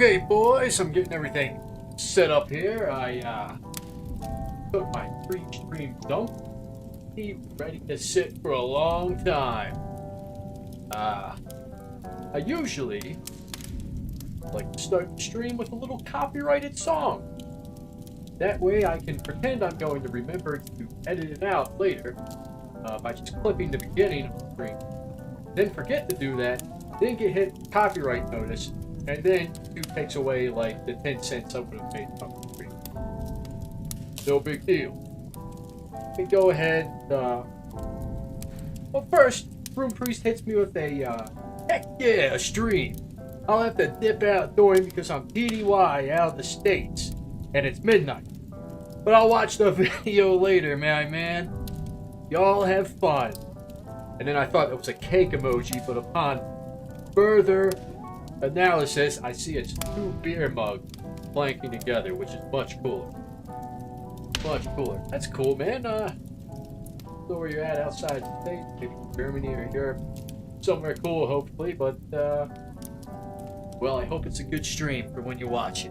Okay, boys, I'm getting everything set up here. I took my pre-stream dump. Ready to sit for a long time. I usually like to start the stream with a little copyrighted song. That way I can pretend I'm going to remember to edit it out later by just clipping the beginning of the stream. Then forget to do that, then get hit copyright notice, and then YouTube takes away like the 10 cents I would have made from the stream. No big deal. We go ahead. Well, first, Room Priest hits me with a heck yeah, a stream. I'll have to dip out during because I'm DDY out of the States, and it's midnight. But I'll watch the video later, man. Y'all have fun. And then I thought it was a cake emoji, but upon further analysis, I see it's two beer mugs flanking together, which is much cooler. Much cooler. That's cool, man. Know where you're at outside the state, maybe Germany or Europe, somewhere cool, hopefully. But well, I hope it's a good stream for when you watch it.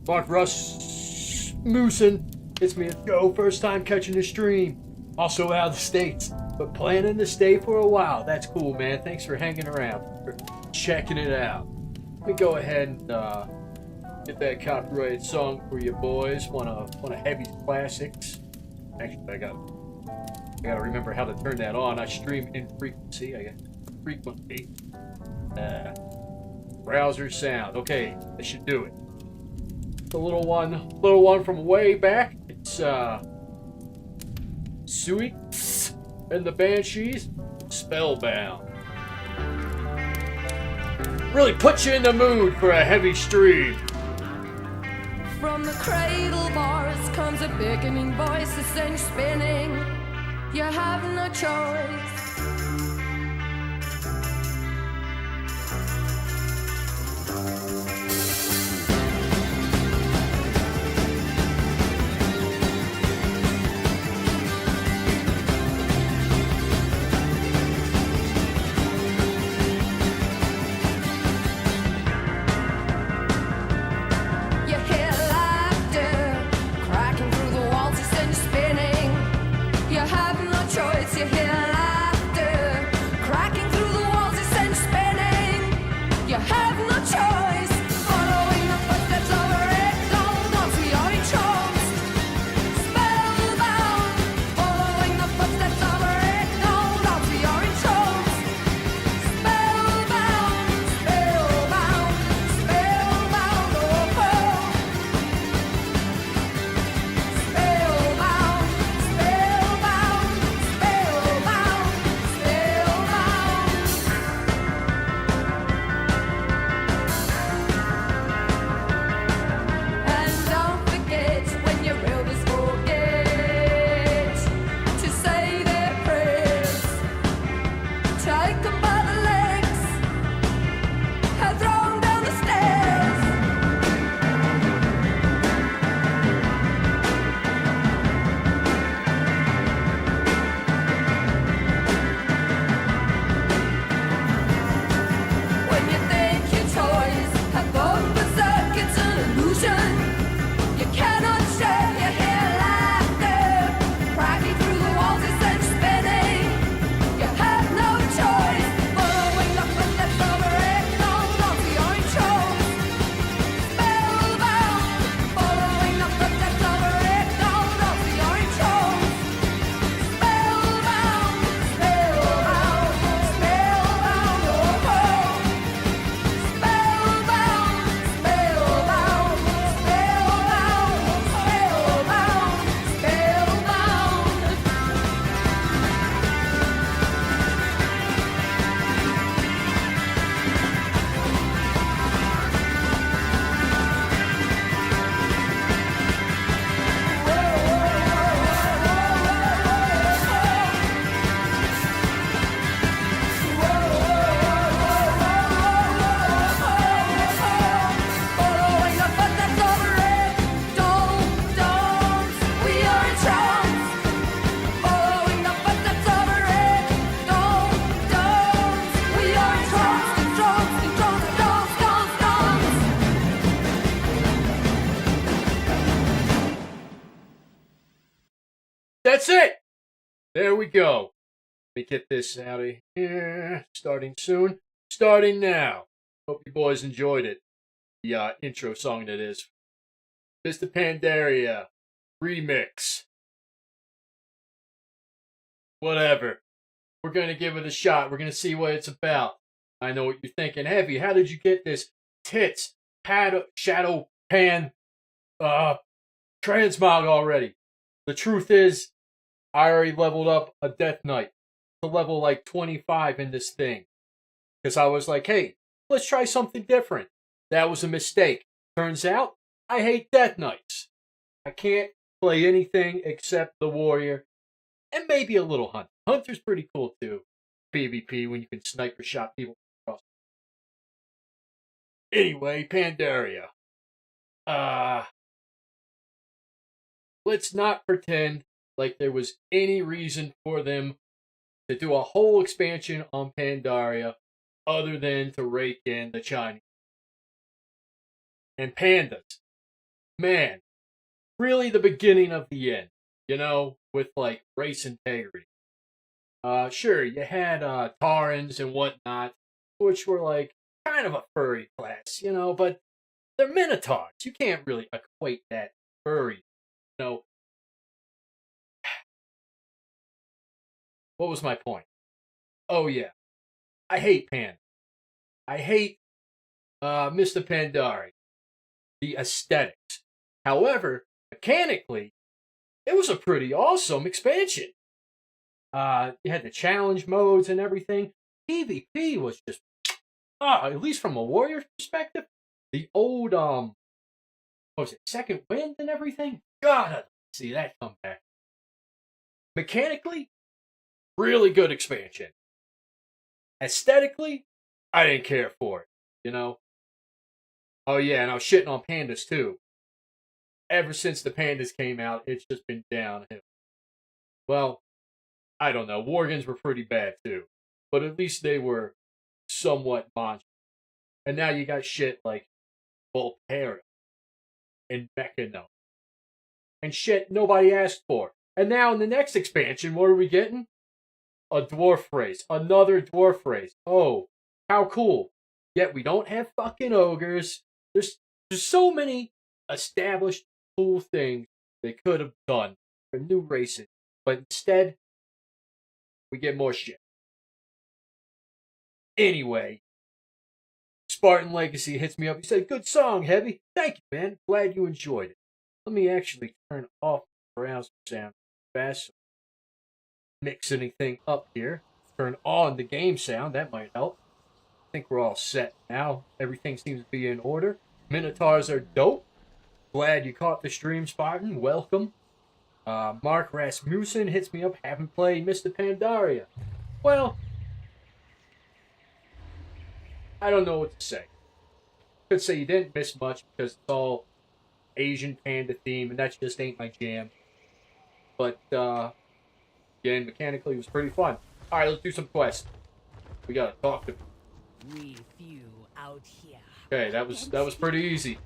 Mark Rasmussen, it's me, Joe. First time catching the stream. Also out of the States, but planning to stay for a while. That's cool, man. Thanks for hanging around, for checking it out. Let me go ahead and get that copyrighted song for you boys. One of Heavie's classics. Actually, I gotta remember how to turn that on. I stream in frequency. I got frequency. Browser sound. Okay, that should do it. The little one from way back. It's Sweet and the Banshees, Spellbound. Really put you in the mood for a heavy stream. From the cradle bars comes a beckoning voice, a cinch spinning. You have no choice. You hear laughter That's it! There we go. Let me get this out of here. Starting soon. Starting now. Hope you boys enjoyed it. The intro song that is. Mr. Pandaria. Remix. Whatever. We're going to give it a shot. We're going to see what it's about. I know what you're thinking. Heavy, how did you get this tits, shadow, pan, transmog already? The truth is, I already leveled up a Death Knight to level like 25 in this thing. Because I was like, hey, let's try something different. That was a mistake. Turns out, I hate Death Knights. I can't play anything except the Warrior. And maybe a little Hunter. Hunter's pretty cool too. PvP when you can sniper shot people across. Anyway, Pandaria. Let's not pretend like there was any reason for them to do a whole expansion on Pandaria other than to rake in the Chinese. And Pandas. Man, really the beginning of the end. You know, with like race integrity. Sure, you had Tarans and whatnot, which were like kind of a furry class, you know, but they're Minotaurs. You can't really equate that furry. You know, what was my point? Oh yeah, I hate Pan. I hate Mr. Pandaria. The aesthetics. However, mechanically, it was a pretty awesome expansion. You had the challenge modes and everything. PvP was just, at least from a warrior perspective, the old, what was it, Second Wind and everything? God, I'd see that come back. Mechanically, really good expansion. Aesthetically, I didn't care for it, you know? Oh yeah, and I was shitting on Pandas too. Ever since the Pandas came out, it's just been downhill. Well, I don't know. Worgens were pretty bad too. But at least they were somewhat monstrous. And now you got shit like Volterra and Mechano. And shit nobody asked for. And now in the next expansion, what are we getting? A dwarf race. Another dwarf race. Oh, how cool. Yet we don't have fucking ogres. There's so many established cool things they could have done for new races. But instead, we get more shit. Anyway, Spartan Legacy hits me up. He said, good song, Heavy. Thank you, man. Glad you enjoyed it. Let me actually turn off the browser sound fast. So mix anything up here. Turn on the game sound. That might help. I think we're all set now. Everything seems to be in order. Minotaurs are dope. Glad you caught the stream, Spartan. Welcome. Mark Rasmussen hits me up. Haven't played Mr. Pandaria. Well, I don't know what to say. Could say you didn't miss much because it's all Asian panda theme, and that just ain't my jam. But, again, mechanically, it was pretty fun. Alright, let's do some quests. We gotta talk to... We few out here. Okay, that was pretty easy.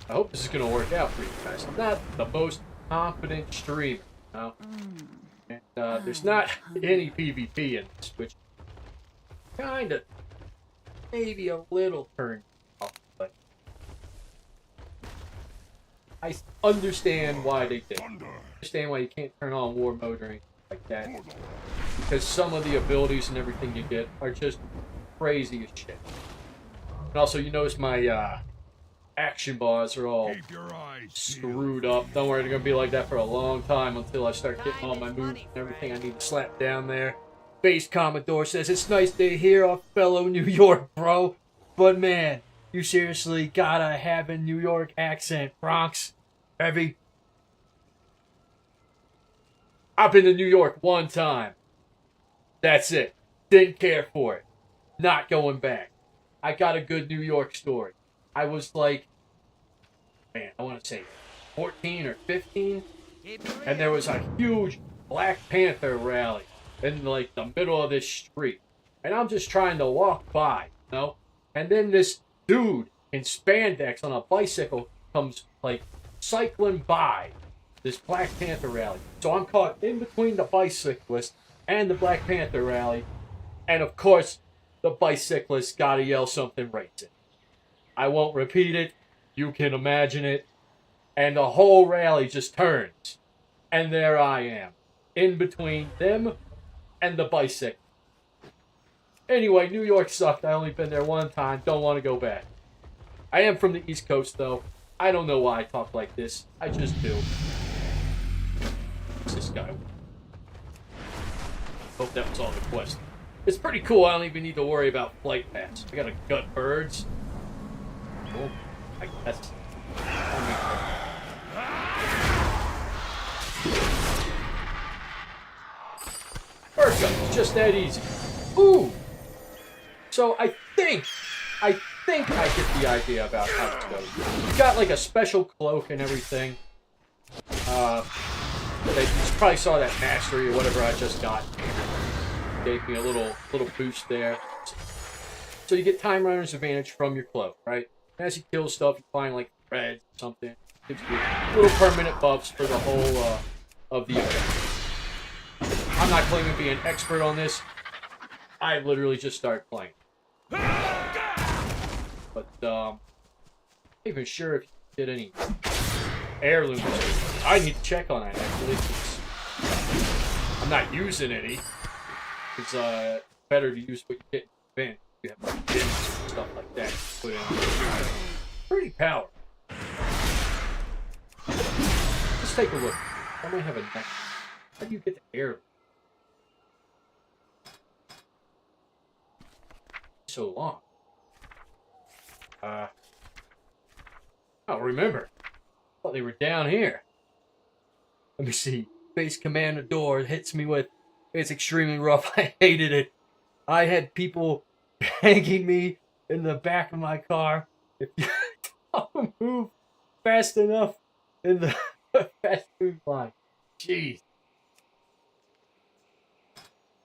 I hope this is gonna work out for you guys. I'm not the most confident streamer, you know? And there's not any PvP in this, which kinda maybe a little turned off, but I understand why they did. I understand why you can't turn on war mode or anything like that. Because some of the abilities and everything you get are just crazy as shit. And also, you notice my action bars are all screwed up. Don't worry, they're gonna be like that for a long time until I start getting all my moves and everything I need to slap down there. Base Commodore says, it's nice to hear a fellow New York bro, but man, you seriously gotta have a New York accent, Bronx. Heavy. I've been to New York one time. That's it. Didn't care for it. Not going back. I got a good New York story. I was like, man, I want to say 14 or 15, and there was a huge Black Panther rally in like the middle of this street, and I'm just trying to walk by, you know, and then this dude in spandex on a bicycle comes like cycling by this Black Panther rally. So I'm caught in between the bicyclist and the Black Panther rally. And of course, the bicyclist gotta yell something racist. I won't repeat it. You can imagine it. And the whole rally just turns. And there I am. In between them and the bicycle. Anyway, New York sucked. I only been there one time. Don't want to go back. I am from the East Coast, though. I don't know why I talk like this. I just do. What's this guy? Hope that was all the quest. It's pretty cool. I don't even need to worry about flight paths. I gotta gut birds. Oh, I guess. Bird gut. It's just that easy. Ooh. So I think I get the idea about how it goes. You got like a special cloak and everything. You probably saw that mastery or whatever I just got. Gave me a little boost there. So you get Time Runner's advantage from your cloak, right? As you kill stuff, you find like threads or something. Gives you little permanent buffs for the whole of the event. I'm not claiming to be an expert on this. I literally just started playing. But I'm not even sure if you did any heirlooms. I need to check on that actually. I'm not using any. It's better to use what you get in the event. You have like gems and stuff like that. Put in pretty powerful. Let's take a look. I might have a neck. How do you get the heirloom? So long. I don't remember. I thought they were down here. Let me see. Base Commander door hits me with. It's extremely rough. I hated it. I had people hanging me in the back of my car. If you don't move fast enough in the fast food line. Jeez.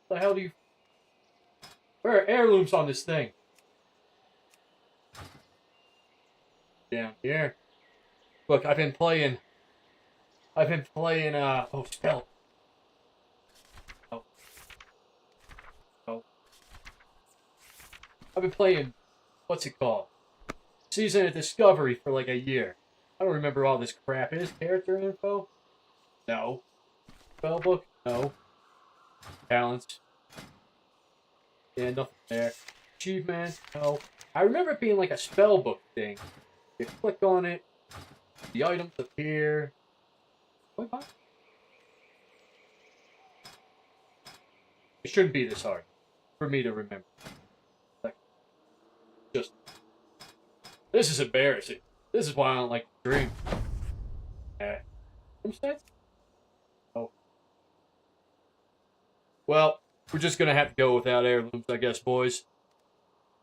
What the hell do you... Where are heirlooms on this thing? Down here. Look, I've been playing, oh, stealth. Oh. I've been playing, what's it called? Season of Discovery for like a year. I don't remember all this crap. Is character info? No. Spellbook? No. Talents? Yeah, nothing there. Achievement? No. I remember it being like a spellbook thing. You click on it, the items appear. What? It shouldn't be this hard for me to remember. Like, just this is embarrassing. This is why I don't like to dream. Homesteads? Oh. Well, we're just gonna have to go without heirlooms, I guess, boys.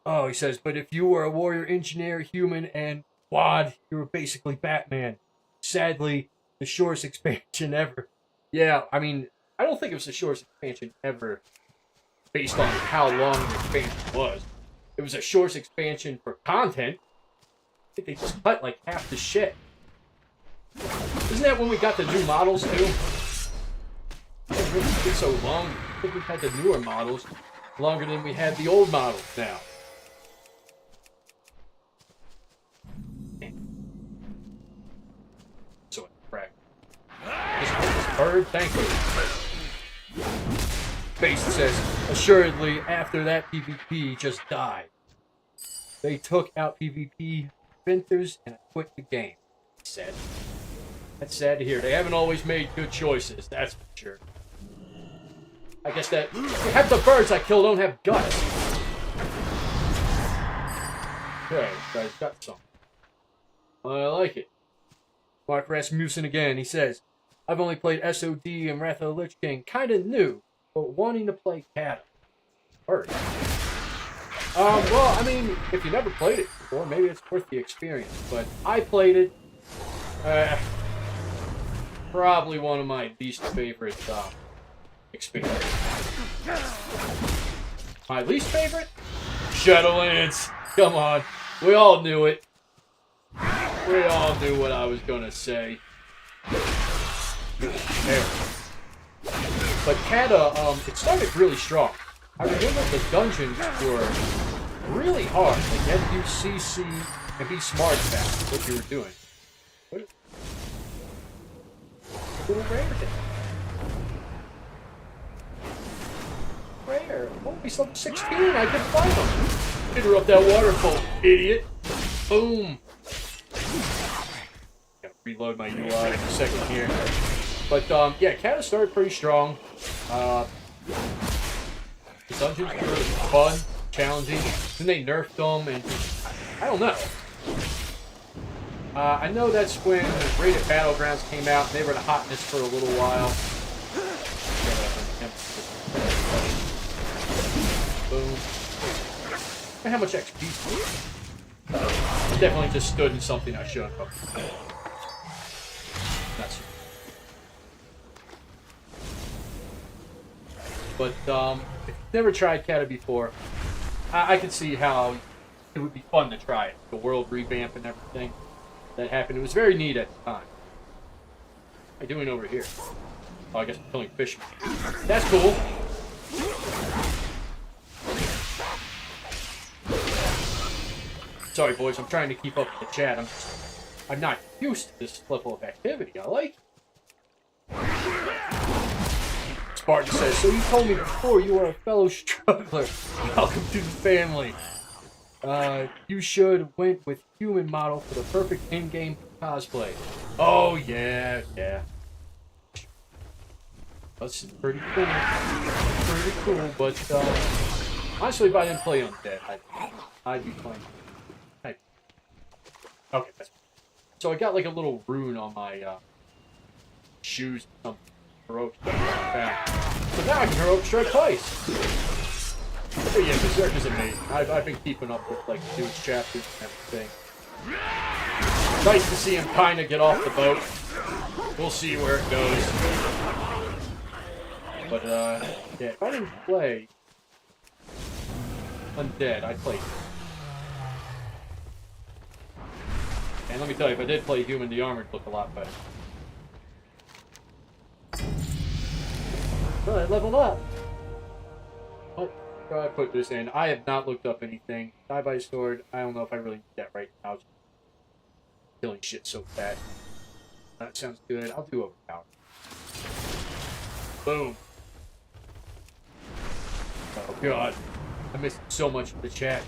Oh, he says, but if you were a warrior, engineer, human, and quad, you were basically Batman. Sadly, the shortest expansion ever. Yeah, I mean, I don't think it was the shortest expansion ever based on how long the expansion was. It was the shortest expansion for content. I think they just cut like half the shit. Isn't that when we got the new models too? It really been so long. I think we've had the newer models longer than we had the old models now. So crap. This bird, thank you. Base says, assuredly, after that PvP just died. They took out PvP inventors and quit the game. Sad. That's sad to hear. They haven't always made good choices, that's for sure. I guess that half the birds I kill don't have guts. Okay, guys got some. I like it. Mark Rasmussen again. He says, I've only played SOD and Wrath of the Lich King. Kinda new, but wanting to play Cata. Bird. Well, I mean, if you never played it before, maybe it's worth the experience. But I played it. Probably one of my least favorite experience. My least favorite? Shadowlands. Come on. We all knew it. We all knew what I was gonna say. There. But Kata, it started really strong. I remember the dungeons were really hard. Like, you had to use CC and be smart about what you were doing. What? Little rare thing. Rare. Oh, he's level 16. I can find him. Interrupt that waterfall, idiot. Boom. Gotta reload my UI in a second here. But, yeah, Kata started pretty strong. The dungeons were fun, challenging. Then they nerfed them, and I don't know. I know that's when Rated Battlegrounds came out, and they were the hotness for a little while. Boom. And how much XP? I definitely just stood in something I shouldn't have. That's it. But, if you've never tried Kata before, I can see how it would be fun to try it. The world revamp and everything that happened. It was very neat at the time. What am I doing over here? Oh, I guess I'm killing fish. That's cool. Sorry, boys. I'm trying to keep up with the chat. I'm not used to this level of activity. I like it. Spartan says, so you told me before you were a fellow struggler. Welcome to the family. You should went with human model for the perfect in-game cosplay. Oh, yeah. That's pretty cool. Pretty cool, but, honestly, if I didn't play Undead, I'd be playing. Okay, that's... So I got, like, a little rune on my, shoes or something. Heroic strike. So now I can heroic strike twice. But yeah, Berserk is amazing. I've been keeping up with like the newest chapters and everything. Nice to see him kinda get off the boat. We'll see where it goes. But yeah, if I didn't play Undead, I'd play. And let me tell you, if I did play Human, the armored looked a lot better. Well, I leveled up. Oh, I put this in. I have not looked up anything. Die by sword. I don't know if I really need that right now. Killing shit so fast. That sounds good. I'll do overpower. Boom. Oh god. I missed so much of the chat.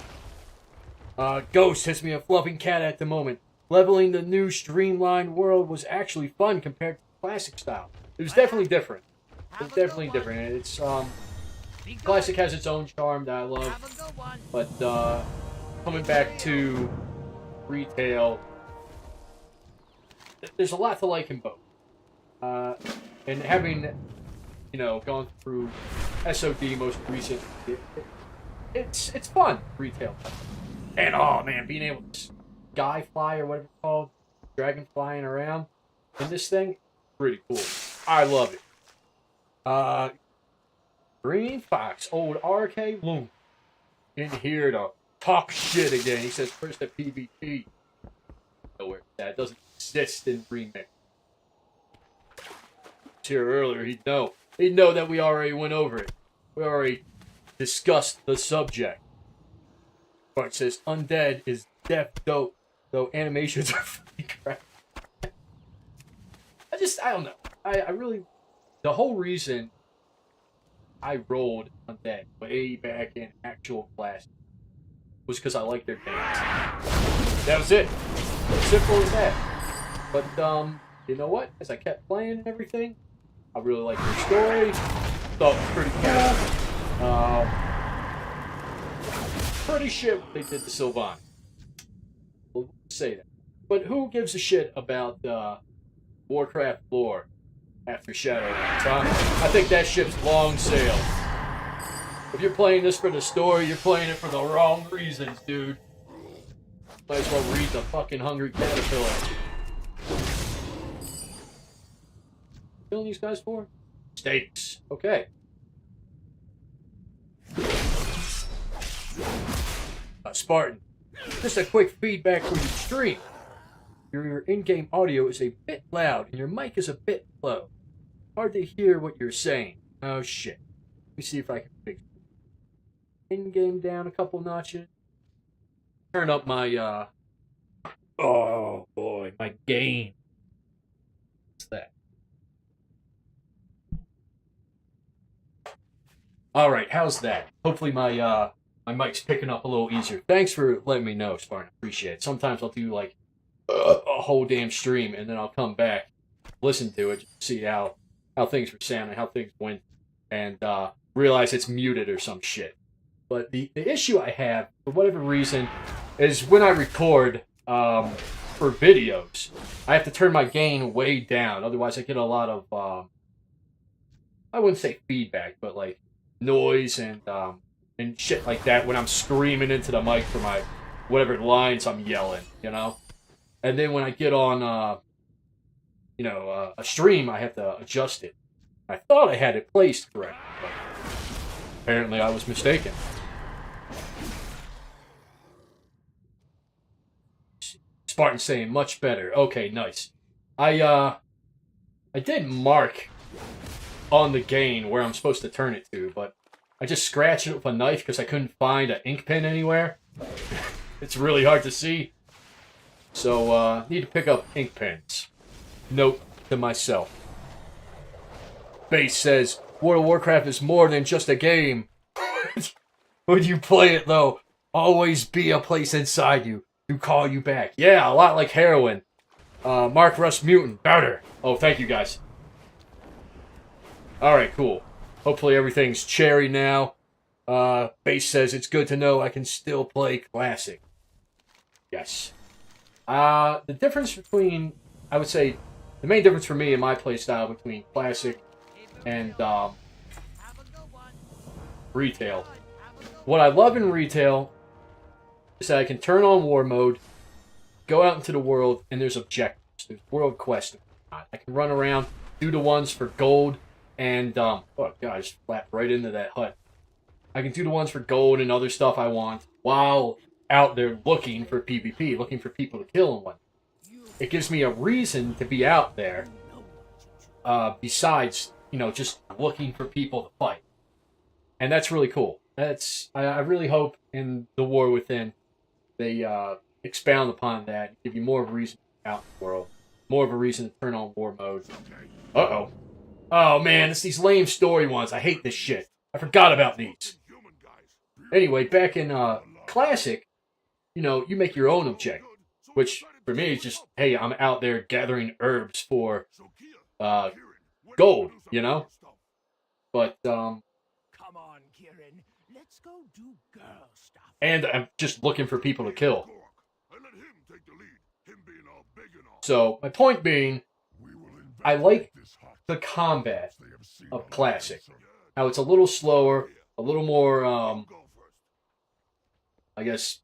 Ghost hits me a fluffing cat at the moment. Leveling the new streamlined world was actually fun compared to the classic style. It was definitely different. It's definitely different. It's, classic has its own charm that I love, but, coming back to retail, there's a lot to like in both. And having, you know, gone through SOD most recent, it's fun, retail. And, oh man, being able to sky fly or whatever it's called, dragon flying around in this thing, pretty cool. I love it. Green Fox, old RK Loom, in here to talk shit again. He says, first the PvP. Nowhere. That doesn't exist in Remix. Here earlier, he'd know. He'd know that we already went over it. We already discussed the subject. But it says, Undead is death dope, though animations are fucking crap. I don't know. I really... The whole reason I rolled Undead way back in actual class was because I liked their games. That was it. Simple as that. But, you know what? As I kept playing and everything, I really liked their story. Thought it was pretty cool. Pretty shit what they did to Sylvan. We'll say that. But who gives a shit about, Warcraft lore? After Shadowlands, huh? I think that ship's long sailed. If you're playing this for the story, you're playing it for the wrong reasons, dude. Might as well read the fucking Hungry Caterpillar. Killing these guys for? Steaks. Okay. Spartan. Just a quick feedback from your stream. your in-game audio is a bit loud and your mic is a bit low. Hard to hear what you're saying. Oh shit. Let me see if I can fix it. In-game down a couple notches. Turn up my, oh boy, my gain. What's that? Alright, how's that? Hopefully my mic's picking up a little easier. Thanks for letting me know, Spartan. Appreciate it. Sometimes I'll do like a whole damn stream and then I'll come back, listen to it, see how things were sounding, how things went, and realize it's muted or some shit. But the issue I have, for whatever reason, is when I record for videos, I have to turn my gain way down. Otherwise I get a lot of, I wouldn't say feedback, but like noise and shit like that when I'm screaming into the mic for my whatever lines I'm yelling, you know? And then when I get on, a stream, I have to adjust it. I thought I had it placed correctly, but apparently I was mistaken. Spartan saying much better. Okay, nice. I did mark on the gain where I'm supposed to turn it to, but I just scratched it with a knife because I couldn't find an ink pen anywhere. It's really hard to see. So, need to pick up ink pens. Note to myself. Base says, World of Warcraft is more than just a game. When you play it, though, always be a place inside you to call you back. Yeah, a lot like heroin. Mark Rasmutin, Bowder. Oh, thank you, guys. Alright, cool. Hopefully everything's cherry now. Base says, it's good to know I can still play Classic. Yes. The difference between, I would say, the main difference for me in my playstyle between Classic and Retail. What I love in Retail is that I can turn on War Mode, go out into the world, and there's objectives. There's world quests. I can run around, do the ones for gold, and, oh god, I just flapped right into that hut. I can do the ones for gold and other stuff I want, while out there looking for PvP, looking for people to kill and whatnot. It gives me a reason to be out there, besides, just looking for people to fight. And that's really cool. I really hope in the War Within, they expound upon that, give you more of a reason to be out in the world, more of a reason to turn on War Mode. Uh-oh. Oh man, it's these lame story ones. I hate this shit. I forgot about these. Anyway, back in Classic, you make your own objective. Which, for me, is just, hey, I'm out there gathering herbs for gold, But, Come on, Kieran. Let's go do girl stuff. And I'm just looking for people to kill. So, my point being, I like the combat of Classic. How it's a little slower, a little more, I guess...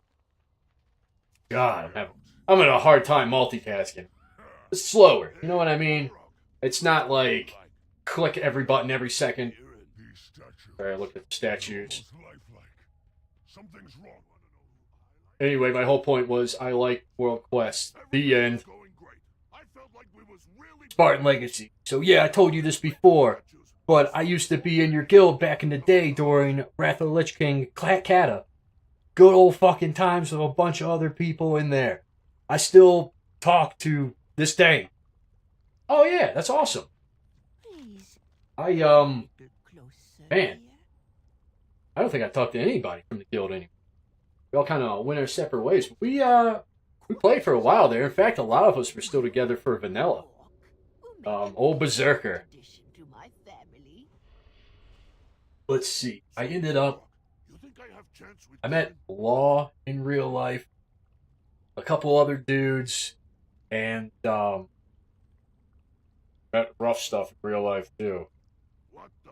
God, I'm having a hard time multitasking. It's slower, you know what I mean? It's not like, click every button every second. Alright, look at the statues. Anyway, my whole point was, I like World Quest. The end. Spartan Legacy. So yeah, I told you this before, but I used to be in your guild back in the day during Wrath of the Lich King Kata. Good old fucking times with a bunch of other people in there. I still talk to this day. Oh yeah, that's awesome. Man, I don't think I talked to anybody from the guild anymore. We all kind of went our separate ways. We played for a while there. In fact, a lot of us were still together for Vanilla. Old Berserker. Let's see. I ended up... I met Law in real life. A couple other dudes. And, met rough stuff in real life, too.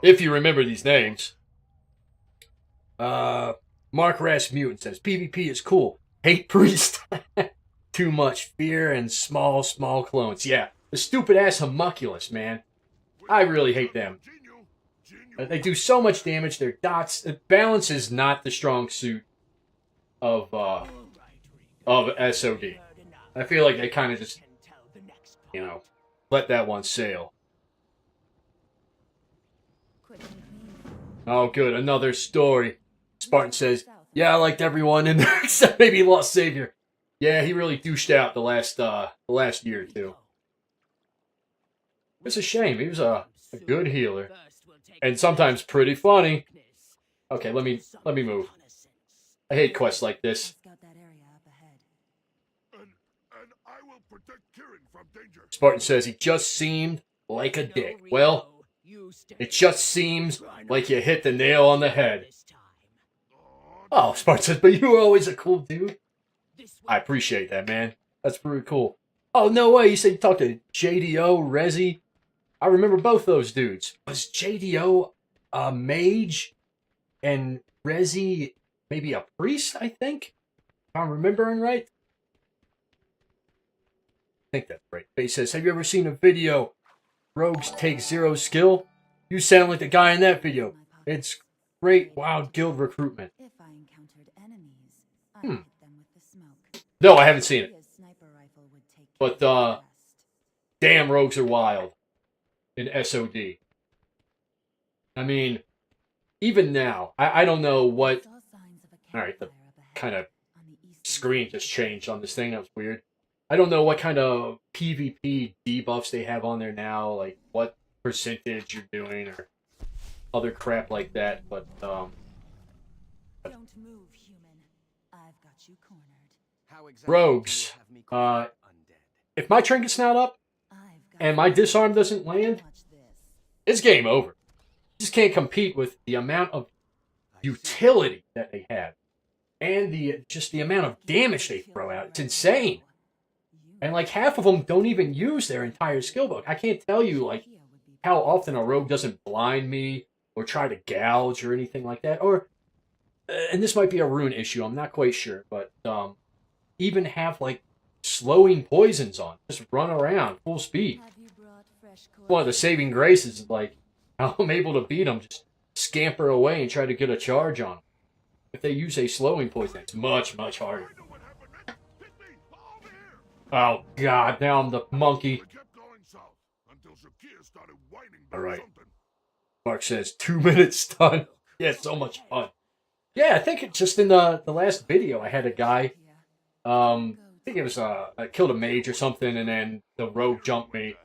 If you remember these names. Mark Rasmutin says, PvP is cool. Hate Priest. Too much fear and small clones. Yeah, the stupid-ass homunculus, man. I really hate them. They do so much damage. Their dots... Balance is not the strong suit of SOD. I feel like they kind of just you know, let that one sail. Oh, good. Another story. Spartan says, yeah, I liked everyone in there except maybe Lost Savior. Yeah, he really douched out the last year or two. It's a shame. He was a good healer. And sometimes pretty funny. Okay, let me move. I hate quests like this. Spartan says he just seemed like a dick. Well, it just seems like you hit the nail on the head. Oh, Spartan says, but you were always a cool dude. I appreciate that, man. That's pretty cool. Oh, no way. You said you talked to JDO, Rezi. I remember both those dudes. Was JDO a mage and Rezi maybe a priest, I think? If I'm remembering right. I think that's right. He says, have you ever seen a video, Rogues Take Zero Skill? You sound like the guy in that video. It's great wild guild recruitment. No, I haven't seen it. But, damn, rogues are wild in SOD. I mean, even now, I don't know what... Alright, the kind of screen just changed on this thing. That was weird. I don't know what kind of PvP debuffs they have on there now, like what percentage you're doing or other crap like that, but Don't move, human. I've got you cornered. How exactly rogues, do you have me cornered, undead? if my trinket's not up and my disarm doesn't land, it's game over. You just can't compete with the amount of utility that they have and the amount of damage they throw out. It's insane. And like half of them don't even use their entire skill book. I can't tell you like how often a rogue doesn't blind me or try to gouge or anything like that. Or, and this might be a rune issue, I'm not quite sure, but even have like slowing poisons on, just run around full speed. One of the saving graces is like how I'm able to beat them, just scamper away and try to get a charge on them. If they use a slowing poison, it's much, much harder. Oh god, now I'm the monkey. Alright. Mark says 2 minutes done. Yeah, so much fun. Yeah, I think it's just in the last video I had a guy. I think it was I killed a mage or something, and then the rogue jumped me,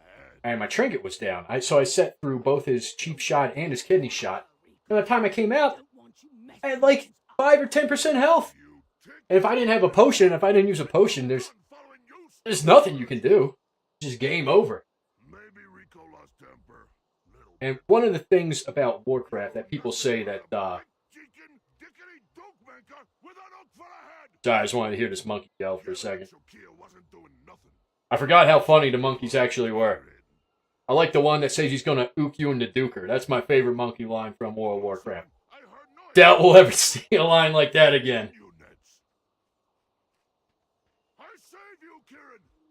and my trinket was down. So I set through both his cheap shot and his kidney shot. And by the time I came out, I had like 5 or 10% health. And if I didn't have a potion, if I didn't use a potion, there's nothing you can do. Just game over. And one of the things about Warcraft that people say that, sorry, I just wanted to hear this monkey yell for a second. I forgot how funny the monkeys actually were. I like the one that says he's gonna ook you in the duker. That's my favorite monkey line from World of Warcraft. Doubt we'll ever see a line like that again.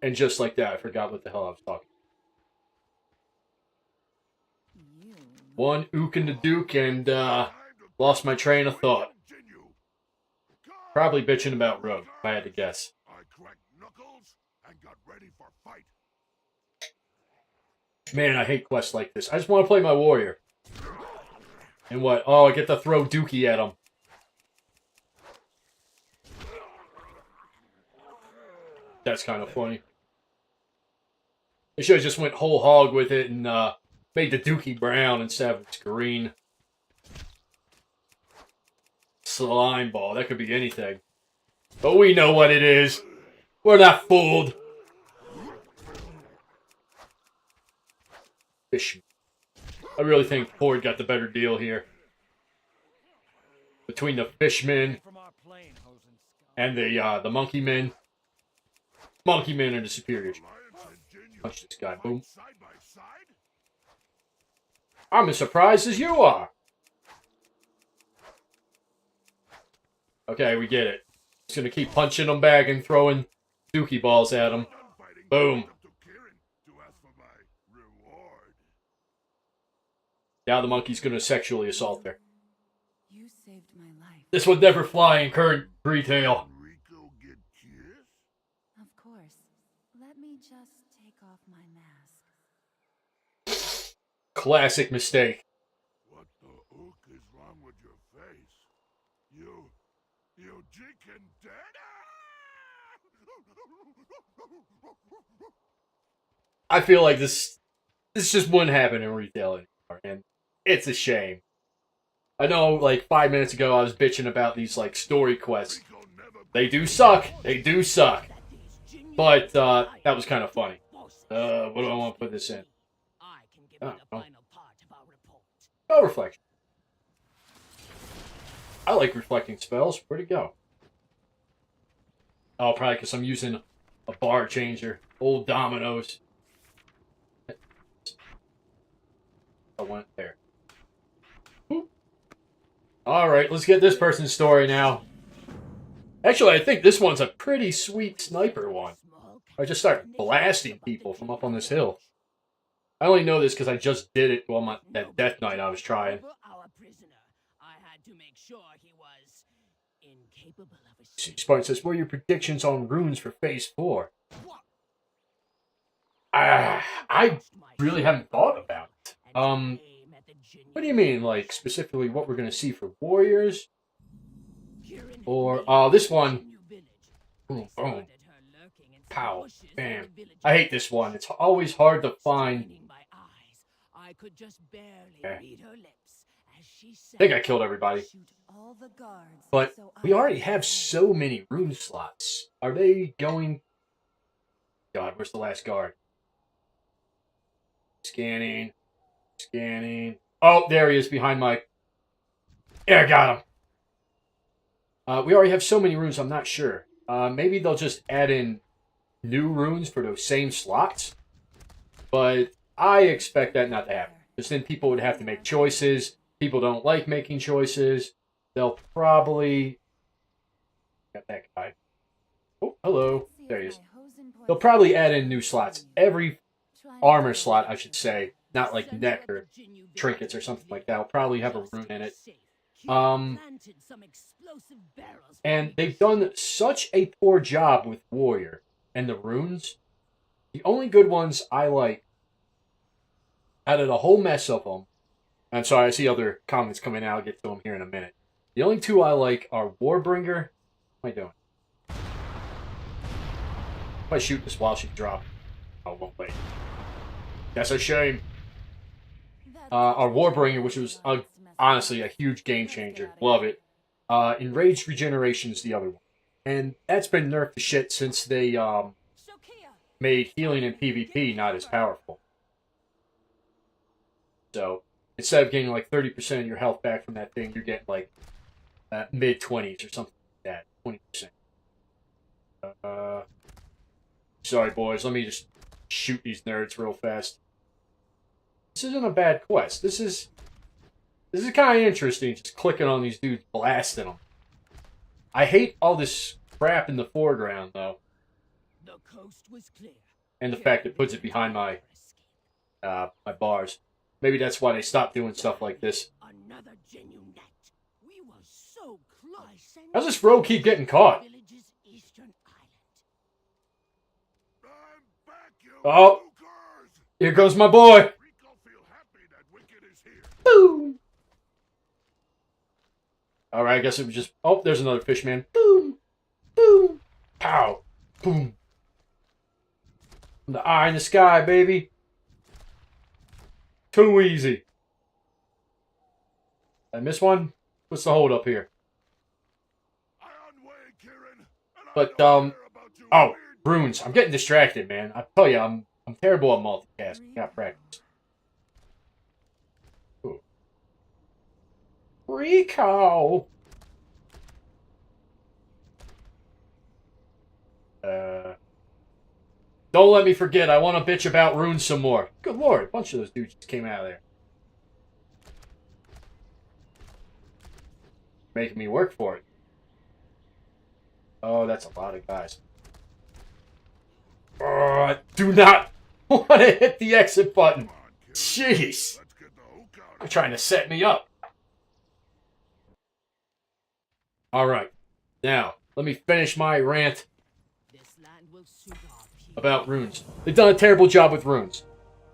And just like that, I forgot what the hell I was talking. One ook in the duke and lost my train of thought. Probably bitching about Rogue, if I had to guess. Man, I hate quests like this. I just want to play my warrior. And what? Oh, I get to throw dookie at him. That's kind of funny. They should have just went whole hog with it and made the dookie brown instead of its green. Slime ball. That could be anything. But we know what it is. We're not fooled. Fish. I really think Ford got the better deal here. Between the fishmen and the monkey men. Monkey men are the superior. Punch this guy. Boom. I'm as surprised as you are. Okay, we get it. Just gonna keep punching them back and throwing dookie balls at them. Boom. Now the monkey's gonna sexually assault her. You saved my life. This would never fly in current retail. Of course. Let me just take off my mask. Classic mistake. What the ook is wrong with your face? You chicken dead? I feel like this just wouldn't happen in retail anymore, and it's a shame. I know, like 5 minutes ago, I was bitching about these like story quests. They do suck. They do suck. But that was kind of funny. What do I want to put this in? Oh, reflection. I like reflecting spells. Where'd it go? Oh, probably because I'm using a bar changer. Old dominoes. I went there. Alright, let's get this person's story now. Actually, I think this one's a pretty sweet sniper one. I just start blasting people from up on this hill. I only know this because I just did it while that death knight I was trying. Spartan says, what are your predictions on runes for Phase 4? I really haven't thought about it. What do you mean, like, specifically what we're going to see for warriors? Or, this one. Boom, boom. Pow. Bam. I hate this one. It's always hard to find. Okay. I think I killed everybody. But we already have so many rune slots. Are they going... God, where's the last guard? Scanning. Scanning. Oh, there he is behind my... Yeah, I got him. We already have so many runes, I'm not sure. Maybe they'll just add in new runes for those same slots. But I expect that not to happen. Because then people would have to make choices. People don't like making choices. They'll probably... Got that guy. Oh, hello. There he is. They'll probably add in new slots. Every armor slot, I should say. Not like neck or trinkets or something like that. Will probably have a rune in it. And they've done such a poor job with Warrior and the runes. The only good ones I like, out of the whole mess of them, I'm sorry, I see other comments coming out. I'll get to them here in a minute. The only two I like are Warbringer. What am I doing? If I shoot this while she drops. Oh, won't wait. That's a shame. Our Warbringer, which was honestly a huge game changer. Love it. Enraged Regeneration is the other one. And that's been nerfed to shit since they made healing in PvP not as powerful. So, instead of getting like 30% of your health back from that thing, you're getting like mid-20s or something like that. 20%. Sorry, boys. Let me just shoot these nerds real fast. This isn't a bad quest. This is kind of interesting, just clicking on these dudes, blasting them. I hate all this crap in the foreground, though. The coast was clear. And the fact it puts it behind my my bars. Maybe that's why they stopped doing stuff like this. Another genuine net. We were so close. How's this rogue keep getting caught? Oh, here goes my boy. Boom. Alright, I guess it was just... Oh, there's another fishman. Boom. Boom. Pow. Boom. The eye in the sky, baby. Too easy. Did I miss one? What's the hold up here? But, oh, runes. I'm getting distracted, man. I tell you, I'm terrible at multitasking. Got practice. Ooh. Rico! Don't let me forget, I want to bitch about runes some more. Good lord, a bunch of those dudes just came out of there. Making me work for it. Oh, that's a lot of guys. I do not want to hit the exit button. Jeez. They're trying to set me up. Alright. Now, let me finish my rant. about runes. They've done a terrible job with runes.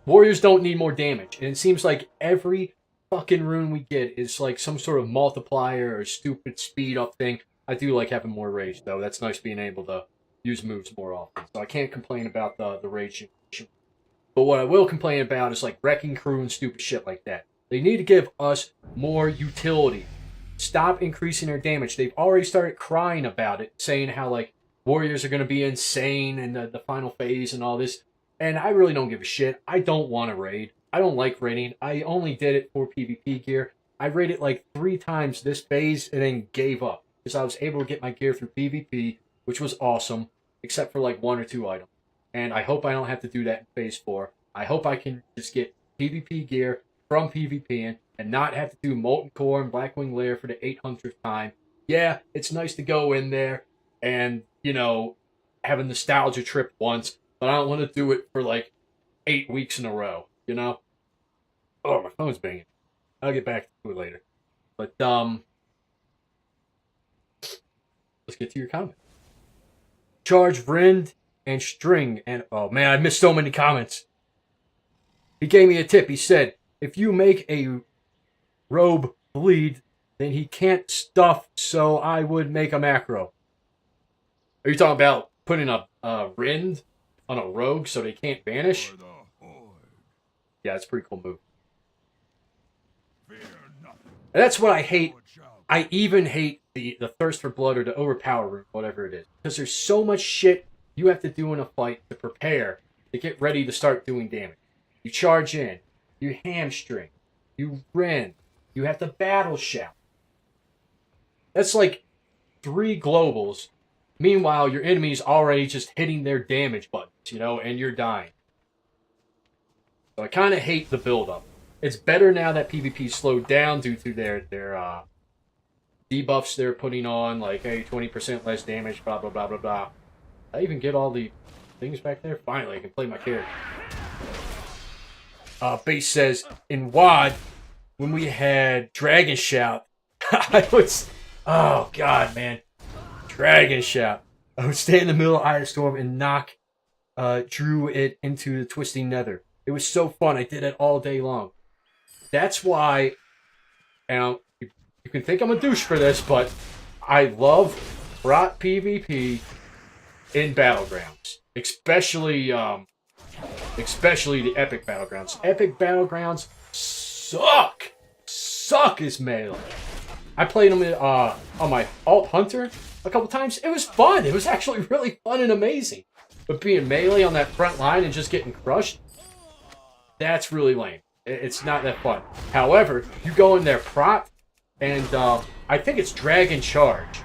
Warriors don't need more damage, and it seems like every fucking rune we get is like some sort of multiplier or stupid speed up thing. I do like having more rage, though. That's nice being able to use moves more often. So I can't complain about the rage. But what I will complain about is like wrecking crew and stupid shit like that. They need to give us more utility. Stop increasing their damage. They've already started crying about it, saying how like warriors are going to be insane in the final phase and all this. And I really don't give a shit. I don't want to raid. I don't like raiding. I only did it for PvP gear. I raided like 3 times this phase and then gave up. Because I was able to get my gear through PvP, which was awesome. Except for like 1 or 2 items. And I hope I don't have to do that in phase 4. I hope I can just get PvP gear from PvP and not have to do Molten Core and Blackwing Lair for the 800th time. Yeah, it's nice to go in there and, you know, have a nostalgia trip once, but I don't want to do it for like 8 weeks in a row, you know? Oh, my phone's banging. I'll get back to it later. But, let's get to your comment. Charge, Rind, and String, and oh man, I missed so many comments. He gave me a tip. He said, if you make a robe bleed, then he can't stuff, so I would make a macro. Are you talking about putting a Rind on a rogue so they can't vanish? Yeah, it's a pretty cool move. And that's what I hate. I even hate the Thirst for Blood or the Overpower room, whatever it is. Because there's so much shit you have to do in a fight to prepare to get ready to start doing damage. You charge in, you hamstring, you rend, you have to battle shout. That's like 3 globals. Meanwhile, your enemy's already just hitting their damage buttons, you know, and you're dying. So I kind of hate the build-up. It's better now that PvP slowed down due to their debuffs they're putting on, like, hey, 20% less damage, blah, blah, blah, blah, blah. I even get all the things back there? Finally, I can play my character. Base says, in WoD, when we had Dragon Shout, I was... Oh, God, man. Dragon Shout. I would stay in the middle of Iron Storm and knock Drew it into the Twisting Nether. It was so fun. I did it all day long. That's why... And you can think I'm a douche for this, but I love Rot PvP in Battlegrounds. Especially the Epic Battlegrounds. Epic Battlegrounds suck! Suck as melee. I played them on my Alt Hunter a couple times. It was fun. It was actually really fun and amazing. But being melee on that front line and just getting crushed, that's really lame. It's not that fun. However, you go in there prot, and I think it's Dragon Charge.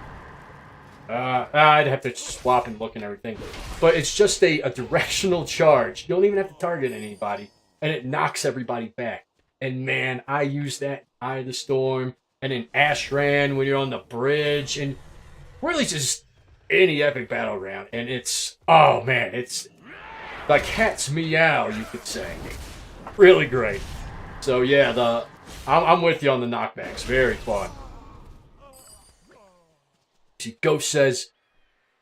I'd have to swap and look and everything. But it's just a directional charge. You don't even have to target anybody. And it knocks everybody back. And man, I use that in Eye of the Storm. And in Ashran when you're on the bridge. And really just any epic battleground. And it's... Oh man, it's like cat's meow, you could say. Really great. So yeah, I'm with you on the knockbacks. Very fun. See, Ghost says,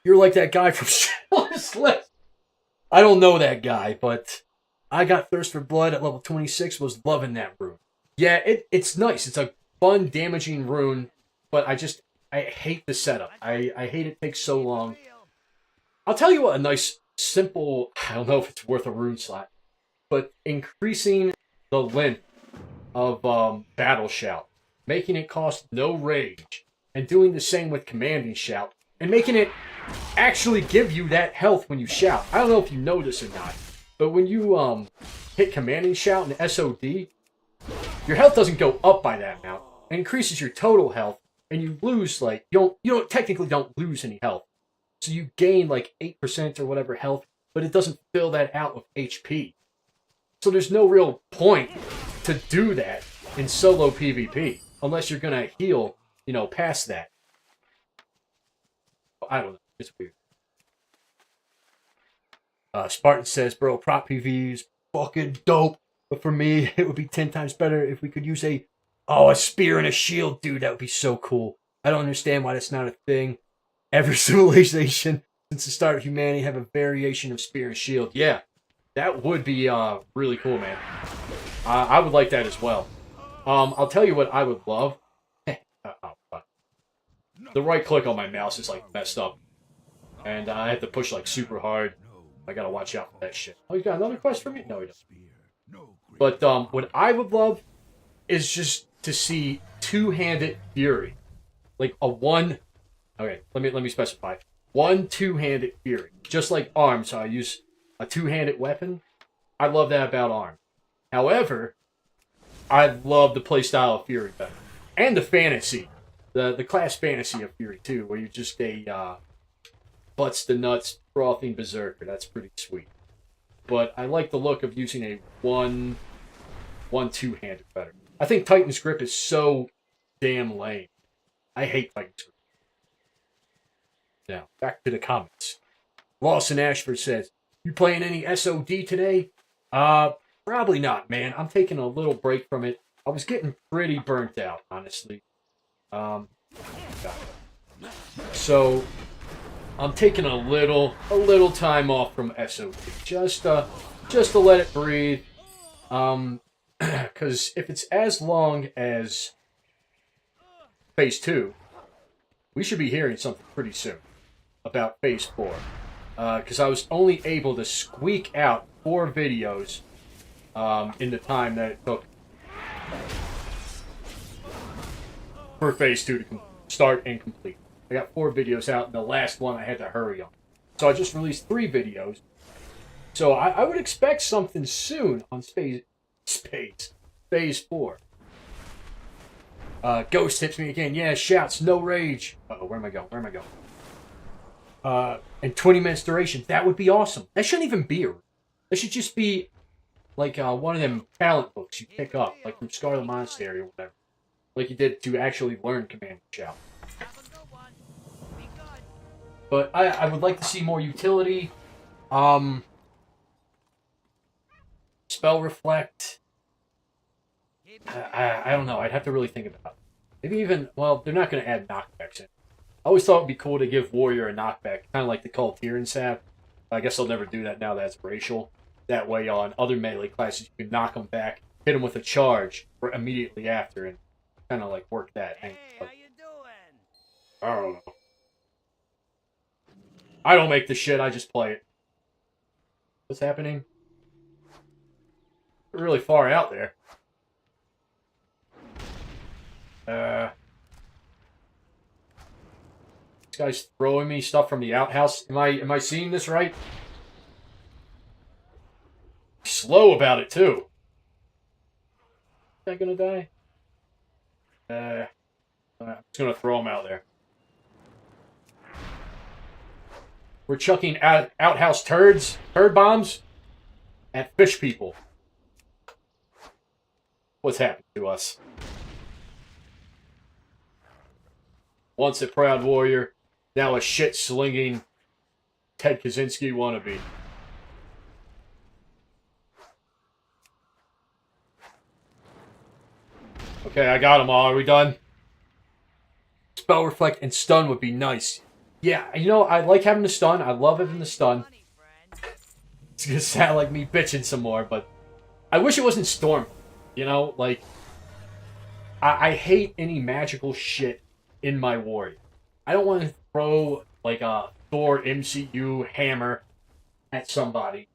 you're like that guy from Schindler's List. I don't know that guy, but I got Thirst for Blood at level 26, was loving that rune. Yeah, it's nice. It's a fun, damaging rune, but I hate the setup. I hate it takes so long. I'll tell you what, a nice, simple, I don't know if it's worth a rune slot, but increasing the length of Battle Shout, making it cost no rage, and doing the same with Commanding Shout, and making it actually give you that health when you shout. I don't know if you know this or not, but when you hit Commanding Shout in SOD, your health doesn't go up by that amount. It increases your total health, and you lose, like, you don't technically don't lose any health. So you gain like 8% or whatever health, but it doesn't fill that out with HP. So there's no real point to do that in solo PvP, unless you're gonna heal, you know, past that. I don't know. It's weird. Spartan says, bro, prop PvP is fucking dope. But for me, it would be 10 times better if we could use a spear and a shield. Dude, that would be so cool. I don't understand why that's not a thing. Every civilization since the start of humanity, have a variation of spear and shield. Yeah, that would be really cool, man. I would like that as well. I'll tell you what I would love. The right click on my mouse is like messed up, and I have to push like super hard. I gotta watch out for that shit. Oh, you got another quest for me? No, you don't. But what I would love is just to see two-handed fury, like a one. Okay, let me specify. One two-handed fury, just like arms. So I use a two-handed weapon. I love that about arms. However, I love the playstyle of fury better, and the fantasy, the class fantasy of fury too, where you're just a butts to nuts frothing berserker. That's pretty sweet. But I like the look of using a one two-handed better. I think Titan's grip is so damn lame. I hate Titan's grip. Now, back to the comments. Lawson Ashford says, "You playing any SOD today?" Probably not, man. I'm taking a little break from it. I was getting pretty burnt out, honestly. So I'm taking a little time off from SOD, just to let it breathe. Because if it's as long as Phase 2, we should be hearing something pretty soon about Phase 4. Because I was only able to squeak out 4 videos in the time that it took for Phase 2 to start and complete. I got 4 videos out, and the last one I had to hurry on. So I just released 3 videos. So I would expect something soon on Phase 4. Ghost hits me again. Yeah, shouts, no rage. Uh-oh, where am I going? And 20 minutes duration. That would be awesome. That shouldn't even be that should just be like one of them talent books you pick up, like from Scarlet Monastery or whatever. Like you did to actually learn Command and Shout. But I would like to see more utility. Spell Reflect. I don't know. I'd have to really think about it. Maybe even, well, they're not going to add knockbacks in. I always thought it would be cool to give Warrior a knockback, kind of like the Cultirians have. I guess they'll never do that now that it's racial. That way, on other melee classes, you can knock them back, hit them with a charge immediately after, and kind of like work that. Hey, how you doing? I don't know. I don't make the shit, I just play it. What's happening? We're really far out there. This guy's throwing me stuff from the outhouse. Am I seeing this right? Slow about it too. Is that gonna die? I'm just gonna throw him out there. We're chucking outhouse turd bombs at fish people. What's happened to us? Once a proud warrior, now a shit-slinging Ted Kaczynski wannabe. Okay, I got them all. Are we done? Spell Reflect and Stun would be nice. Yeah, you know, I like having the stun. I love having the stun. It's gonna sound like me bitching some more, but I wish it wasn't Storm. You know, like, I hate any magical shit in my warrior. I don't want to throw, like, a Thor MCU hammer at somebody.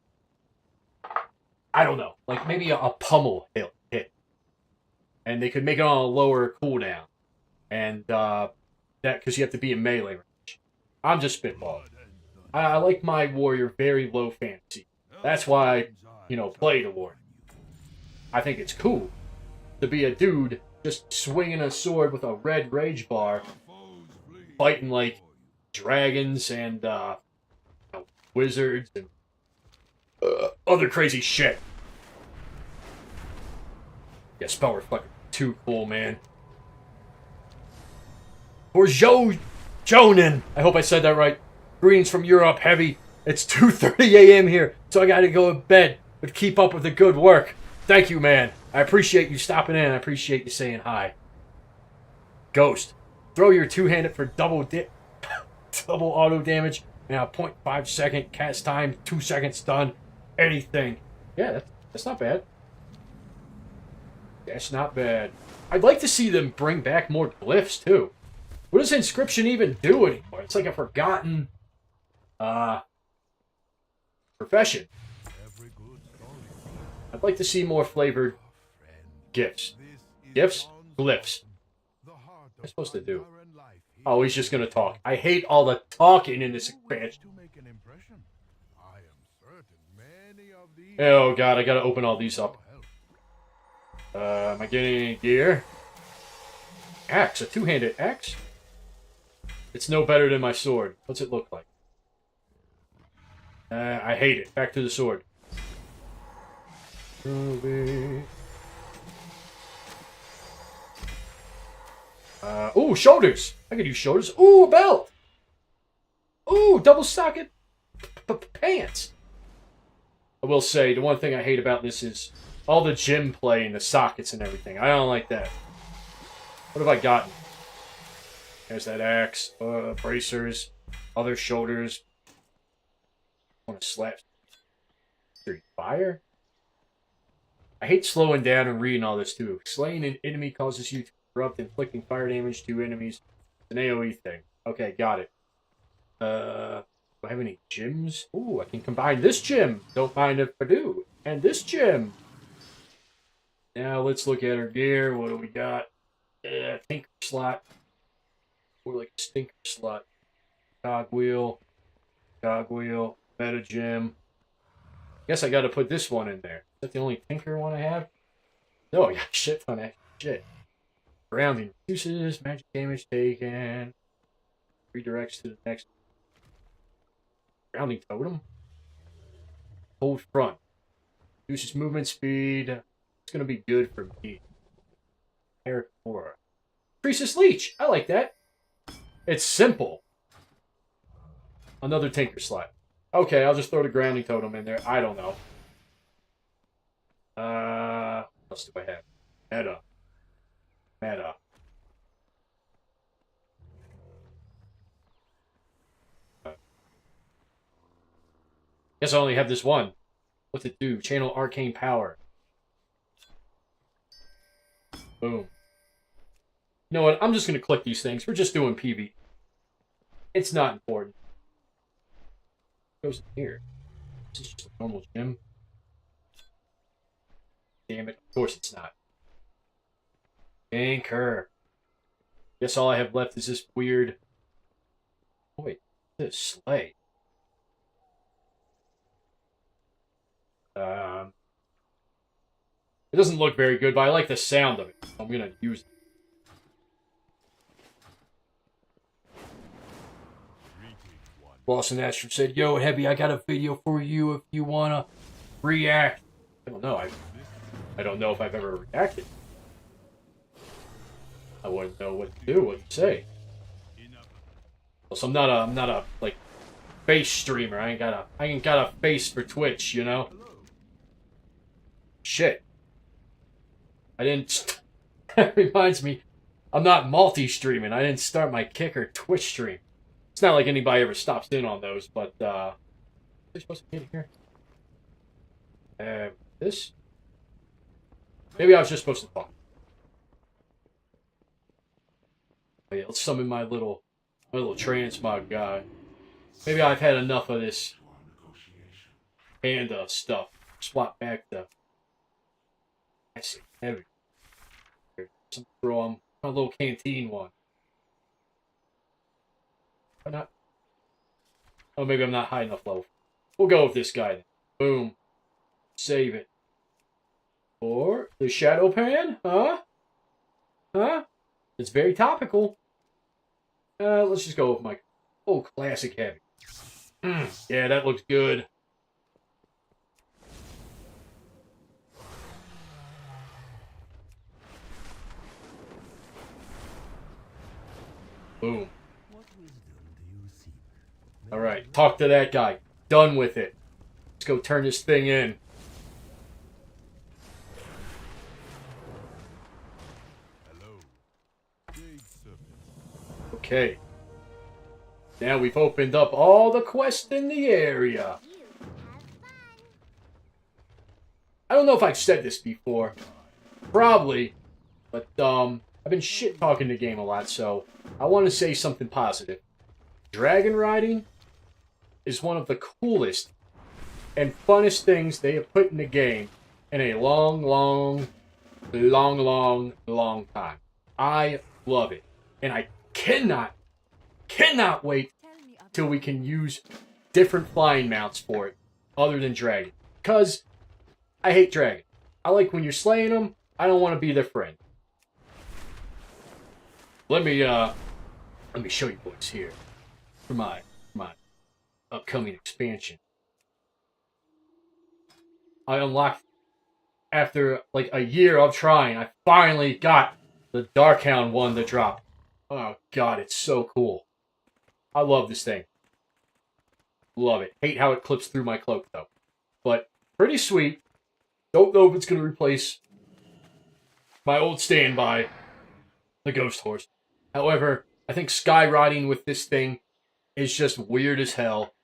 I don't know. Like, maybe a pummel hit. And they could make it on a lower cooldown. And, that, because you have to be in melee range. I'm just spitballing. I like my warrior very low fantasy. That's why I, you know, play the warrior. I think it's cool to be a dude just swinging a sword with a red rage bar, fighting like dragons and wizards and other crazy shit. Yeah, Spell Reflect, too cool, man. For Jonan, I hope I said that right. Greetings from Europe, Heavie. It's 2:30 a.m. here, so I gotta go to bed, but keep up with the good work. Thank you, man. I appreciate you stopping in. I appreciate you saying hi. Ghost, throw your two-handed for double auto damage. Now, 0.5 second cast time, 2 seconds done, anything. Yeah, that's not bad. That's not bad. I'd like to see them bring back more glyphs, too. What does Inscription even do anymore? It's like a forgotten, profession. I'd like to see more flavored gifts. Gifts? Glyphs. What am I supposed to do? Oh, he's just gonna talk. I hate all the talking in this expansion. Oh god, I gotta open all these up. Am I getting any gear? Axe, a two-handed axe? It's no better than my sword. What's it look like? I hate it. Back to the sword. Ooh, shoulders! I could use shoulders. Ooh, a belt! Ooh, double socket pants! I will say, the one thing I hate about this is all the gym play and the sockets and everything. I don't like that. What have I gotten? There's that axe, bracers, other shoulders. I want to slap. Fire? I hate slowing down and reading all this too. Slaying an enemy causes you to interrupt, inflicting fire damage to enemies. It's an AoE thing. Okay, got it. Do I have any gems? Ooh, I can combine this gem. Don't mind if I do. And this gem. Now let's look at our gear. What do we got? Tinker slot. Or like a stinker slot. Cogwheel. Cogwheel. Meta gem. Guess I gotta put this one in there. Is that the only tinker one I have? No, I got shit ton of shit. Grounding reduces, magic damage taken. Redirects to the next. Grounding totem. Hold front. Reduces movement speed. It's gonna be good for me. Eric Aura. Increases leech. I like that. It's simple. Another tinker slot. Okay, I'll just throw the grounding totem in there. I don't know. What else do I have? Meta. Meta. Guess I only have this one. What's it do? Channel arcane power. Boom. You know what? I'm just going to click these things. We're just doing PV. It's not important. What goes in here? This is just a normal gym. Damn it. Of course it's not. Anchor. Guess all I have left is this weird... Oh, wait. This sleigh. It doesn't look very good, but I like the sound of it. I'm gonna use it. Boston Astro said, "Yo, Heavy, I got a video for you if you wanna react." I don't know. I don't know if I've ever reacted. I wouldn't know what to do, what to say. Also, I'm not a like face streamer. I ain't got a face for Twitch, you know. Shit. I didn't. That reminds me, I'm not multi-streaming. I didn't start my Kick or Twitch stream. It's not like anybody ever stops in on those, but are they supposed to get here? This? Maybe I was just supposed to talk. Oh, yeah, let's summon my little transmog guy. Maybe I've had enough of this Panda stuff. Swap back to I see Heavy. Some throw my little canteen one. Why not? Oh, maybe I'm not high enough level. We'll go with this guy then. Boom. Save it. Or the Shadow Pan? Huh? Huh? It's very topical. Let's just go with my old classic Heavy. Yeah, that looks good. Boom. Alright, talk to that guy. Done with it. Let's go turn this thing in. Okay. Now we've opened up all the quests in the area. I don't know if I've said this before. Probably. But, I've been shit-talking the game a lot, so I want to say something positive. Dragon riding is one of the coolest and funnest things they have put in the game in a long time. I love it. And I cannot wait till we can use different flying mounts for it other than dragon. Because I hate dragon. I like when you're slaying them, I don't want to be their friend. Let me show you boys here for my upcoming expansion. I unlocked, after like a year of trying, I finally got the Darkhound one to drop. Oh god, it's so cool. I love this thing. Love it. Hate how it clips through my cloak though. But pretty sweet. Don't know if it's going to replace my old standby, the Ghost Horse. However, I think skyriding with this thing is just weird as hell.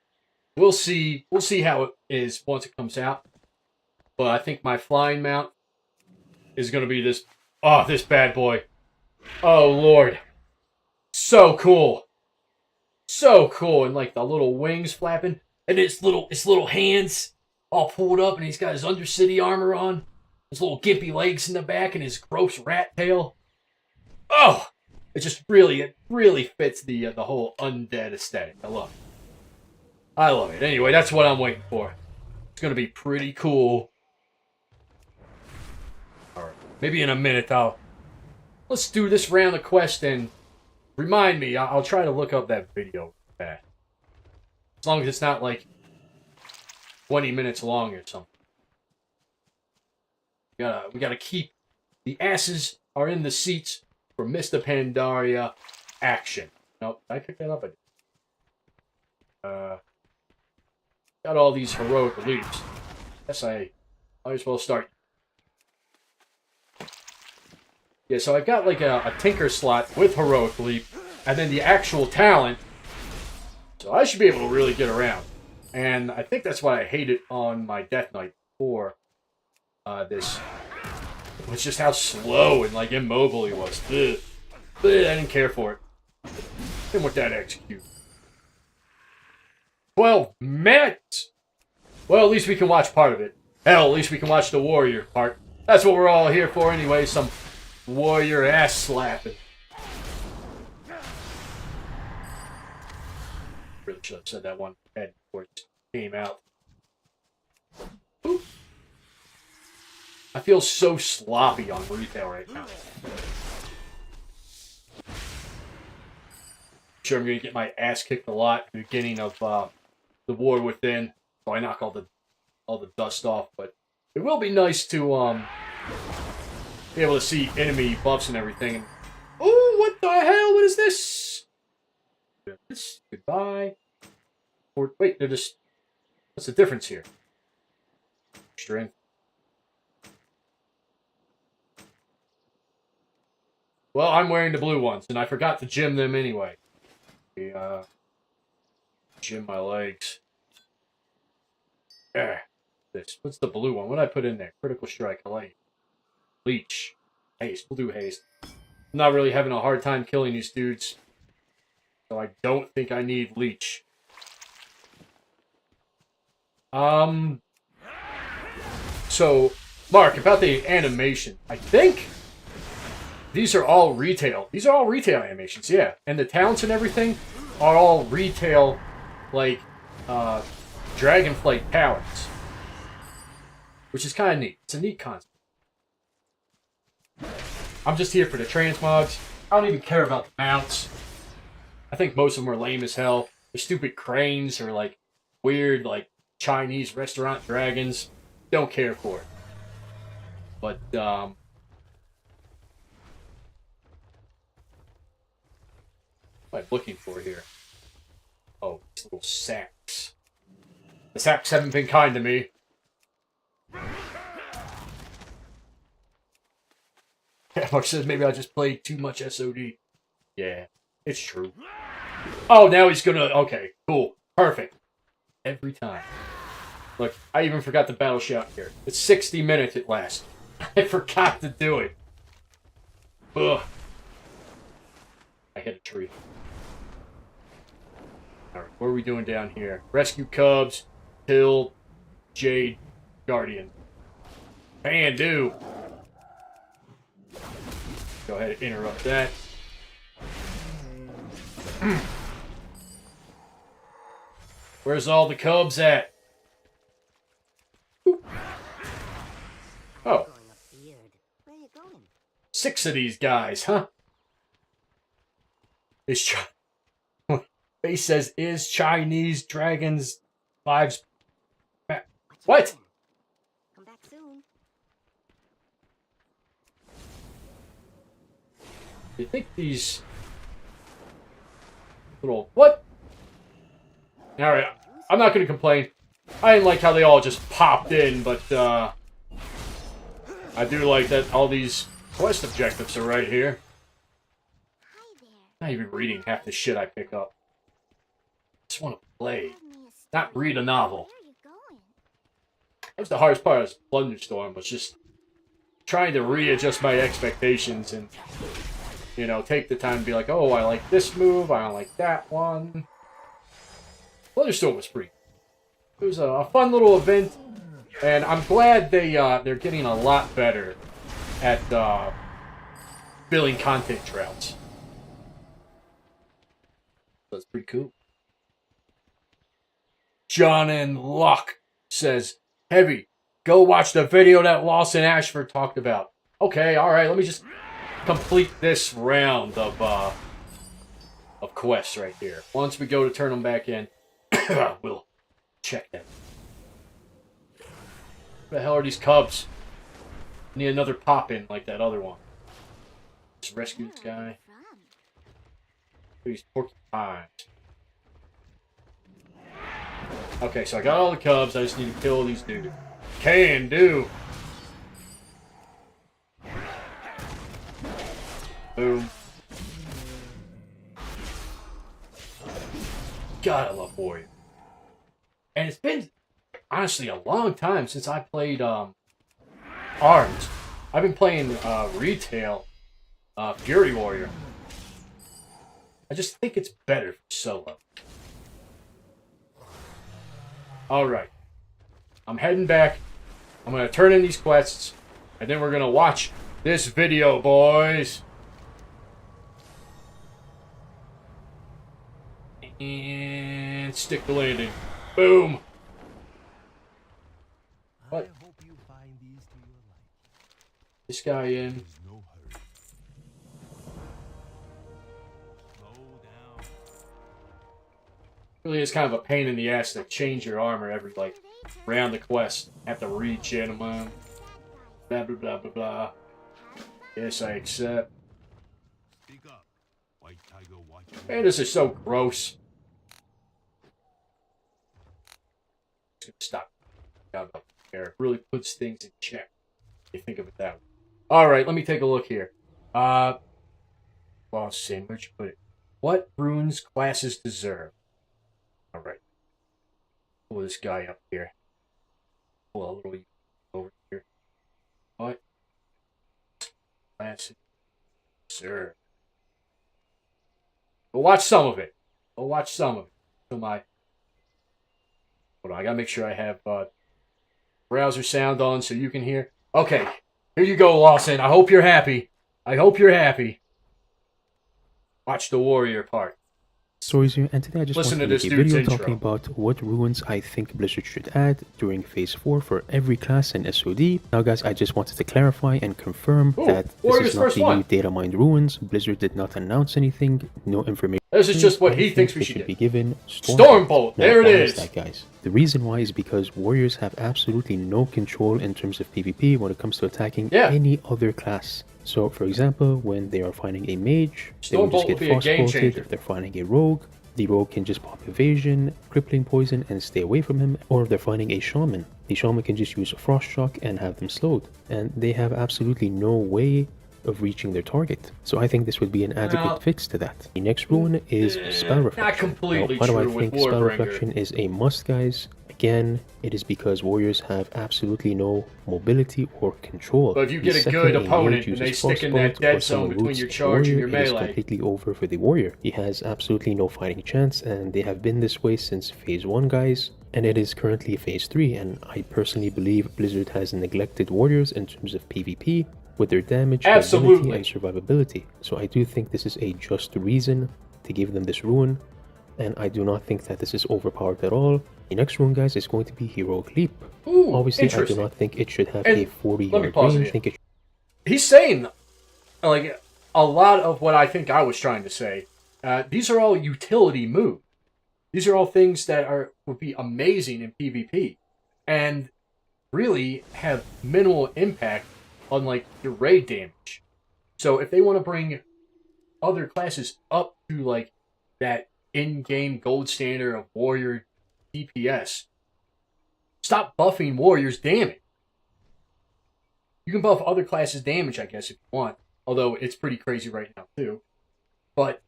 We'll see how it is once it comes out. But I think my flying mount is going to be this bad boy. Oh lord. So cool. So cool. And like the little wings flapping. And his little hands all pulled up, and he's got his Undercity armor on. His little gimpy legs in the back and his gross rat tail. Oh! It really fits the whole undead aesthetic. I love it. I love it. Anyway, that's what I'm waiting for. It's going to be pretty cool. Alright, maybe in a minute let's do this round of quest and remind me. I'll try to look up that video fast. As long as it's not like 20 minutes long or something. We gotta keep the asses are in the seats for Mr. Pandaria action. Nope, did I pick that up? Got all these heroic leaps. Guess I might as well start. Yeah, so I've got like a tinker slot with heroic leap, and then the actual talent. So I should be able to really get around. And I think that's why I hated on my Death Knight before this. It was just how slow and like immobile he was. Ugh. Ugh, I didn't care for it. Didn't want that to execute. 12 minutes! Well, at least we can watch part of it. Hell, at least we can watch the warrior part. That's what we're all here for anyway, some warrior ass slapping. Really should have said that one head before it came out. Oop. I feel so sloppy on retail right now. Sure, I'm going to get my ass kicked a lot at the beginning of the War Within, so I knock all the dust off. But it will be nice to be able to see enemy buffs and everything. Oh, what the hell? What is this? Goodbye. Or wait, they're just. What's the difference here? Strength. Well, I'm wearing the blue ones, and I forgot to gym them anyway. Gym my legs. This. What's the blue one? What did I put in there? Critical strike. I like it. Leech. Haste. We'll do haste. I'm not really having a hard time killing these dudes. So I don't think I need leech. So, Mark, about the animation. I think these are all retail. These are all retail animations, yeah. And the talents and everything are all retail, like, Dragonflight talents. Which is kind of neat. It's a neat concept. I'm just here for the transmogs. I don't even care about the mounts. I think most of them are lame as hell. The stupid cranes or, like, weird, like, Chinese restaurant dragons. Don't care for it. But, what am I looking for here? Oh, these little sacks. The sacks haven't been kind to me. Mark says maybe I just played too much SOD. Yeah, it's true. Oh, now he's gonna... Okay, cool. Perfect. Every time. Look, I even forgot the battle shout here. It's 60 minutes it lasts. I forgot to do it. Ugh. I hit a tree. Alright, what are we doing down here? Rescue Cubs, Hill, Jade, Guardian. Pandu! Go ahead and interrupt that. Where's all the Cubs at? Ooh. Oh. 6 of these guys, huh? Face says, is Chinese Dragons 5's... What? Come back soon. You think these... little... What? Alright, I'm not gonna complain. I didn't like how they all just popped in, but, I do like that all these quest objectives are right here. Not even reading half the shit I pick up. I just want to play, not read a novel. That was the hardest part of Thunderstorm, was just trying to readjust my expectations and, you know, take the time to be like, oh, I like this move, I don't like that one. Thunderstorm was free. It was a fun little event, and I'm glad they're getting a lot better at filling content droughts. That's pretty cool. John and Luck says, Heavy, go watch the video that Lawson Ashford talked about. Okay, alright, let me just complete this round of quests right here. Once we go to turn them back in, we'll check them. What the hell are these Cubs? Need another pop-in like that other one. Just rescue this guy. These porcupines. Okay, so I got all the Cubs. I just need to kill these dudes. Can do. Boom. God, I love Warrior. And it's been, honestly, a long time since I played ARMS. I've been playing retail Fury Warrior. I just think it's better for solo. Alright. I'm heading back. I'm going to turn in these quests. And then we're going to watch this video, boys. And stick the landing. Boom. What? I hope you find these to your liking. This guy in. There's no hurry. Slow down. Really is kind of a pain in the ass to change your armor every, like, round the quest. Have to read gentlemen. Blah, blah, blah, blah, blah. Yes, I accept. Speak up. White tiger, white tiger. Man, this is so gross. Stop. God, it really puts things in check. You think of it that way. Alright, let me take a look here. Well, Sin, where'd you put it? What runes classes deserve? Alright. Pull this guy up here. Pull a little over here. What classes deserve? We'll watch some of it. We'll watch some of it. So my... Hold on, I gotta make sure I have browser sound on so you can hear. Okay, here you go, Lawson. I hope you're happy. I hope you're happy. Watch the warrior part. Stories here, and today I just Listen want to to this make a dude's video intro. talking about what runes I think Blizzard should add during Phase 4 for every class in SOD. Now guys, I just wanted to clarify and confirm Ooh, that this Warrior's is not first the one. new data mined runes. Blizzard did not announce anything, no information. This is just what he I think thinks we they should do. be given Stormbolt, Now, there it why is. That, guys? The reason why is because warriors have absolutely no control in terms of PvP when it comes to attacking any other class. So, for example, when they are fighting a mage, they will just Stormbolt get will be a game frostbolted. changer. If they're fighting a rogue, the rogue can just pop evasion, crippling poison, and stay away from him. Or if they're fighting a shaman, the shaman can just use frost shock and have them slowed. And they have absolutely no way of reaching their target. So I think this would be an adequate fix to that. The next rune is Spell Reflection. Not completely now, why do I true with think Spell Warbringer. Reflection is a must, guys? Again, it is because warriors have absolutely no mobility or control. But if you The get a second good mage opponent and they uses stick in Frostbolt that dead or zone someone between roots your the charge and warrior, your it is melee. completely over for the warrior. He has absolutely no fighting chance, and they have been this way since Phase 1, guys. And it is currently Phase 3, and I personally believe Blizzard has neglected warriors in terms of PvP with their damage, mobility, and survivability. So I do think this is a just reason to give them this rune, and I do not think that this is overpowered at all. The next rune, guys, is going to be Heroic Leap. Ooh, obviously, I do not think it should have a 40-yard range. I think it He's saying, like, a lot of what I think I was trying to say. These are all utility moves. These are all things that would be amazing in PvP, and really have minimal impact on, like, your raid damage. So if they want to bring other classes up to, like, that in-game gold standard of warrior DPS, stop buffing warriors' damage. You can buff other classes' damage, I guess, if you want, although it's pretty crazy right now, too. But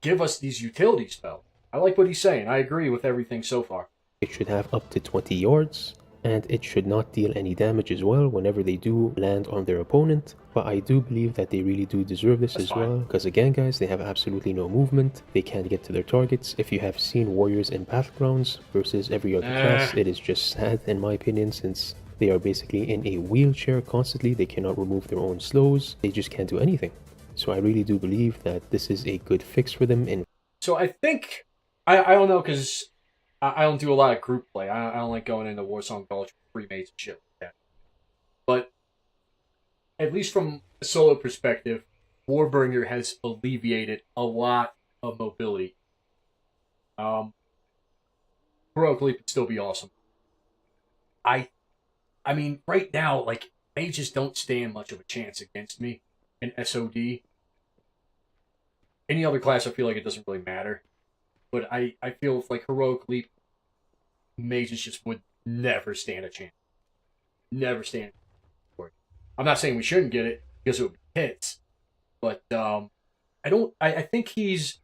give us these utility spells. I like what he's saying. I agree with everything so far. It should have up to 20 yards, and it should not deal any damage as well whenever they do land on their opponent. But I do believe that they really do deserve this as well, because again, guys, they have absolutely no movement. They can't get to their targets. If you have seen warriors in Battlegrounds versus every other class, it is just sad in my opinion, since they are basically in a wheelchair constantly. They cannot remove their own slows. They just can't do anything. So I really do believe that this is a good fix for them. So I think, I don't know, because I don't do a lot of group play. I don't like going into Warsong Gulch with free mates and shit like that. But at least from a solo perspective, Warbringer has alleviated a lot of mobility. Heroic Leap would still be awesome. I mean, right now, like, mages don't stand much of a chance against me in SOD. Any other class, I feel like it doesn't really matter. But I feel like Heroic Leap mages just would never stand a chance. Never stand for it. I'm not saying we shouldn't get it, because it would be hits. But I think he's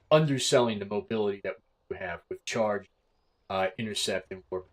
underselling the mobility that we have with Charge, Intercept, and Warp.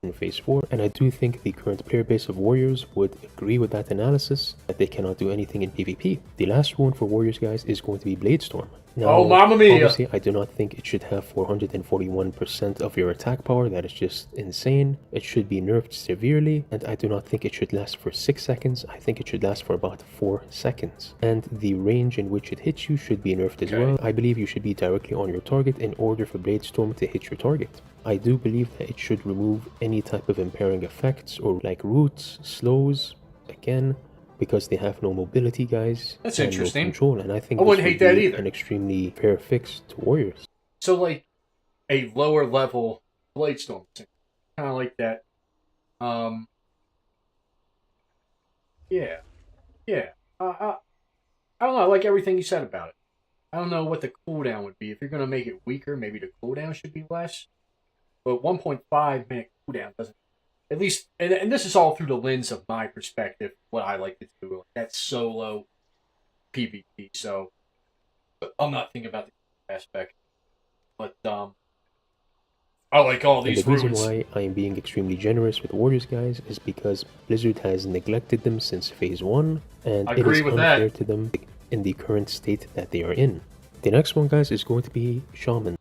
In Phase 4, and I do think the current player base of warriors would agree with that analysis, that they cannot do anything in PvP. The last rune for warriors, guys, is going to be Bladestorm. Now, oh, mamma mia! Obviously, I do not think it should have 441% of your attack power. That is just insane. It should be nerfed severely, and I do not think it should last for 6 seconds. I think it should last for about 4 seconds. And the range in which it hits you should be nerfed as well. I believe you should be directly on your target in order for Bladestorm to hit your target. I do believe that it should remove any type of impairing effects or like roots, slows, again, because they have no mobility, guys. That's interesting. No control, and I think I wouldn't hate that either. An extremely fair fix to warriors. So, like, a lower level Bladestorm, kind of like that. Yeah. I don't know. I like everything you said about it. I don't know what the cooldown would be. If you're gonna make it weaker, maybe the cooldown should be less. But 1.5 minute cooldown doesn't, at least, and this is all through the lens of my perspective, what I like to do. That's solo PvP, so I'm not thinking about the aspect. But I like all these runes. The reason why I am being extremely generous with warriors, guys, is because Blizzard has neglected them since Phase 1, and it is unfair to them in the current state that they are in. The next one, guys, is going to be Shaman.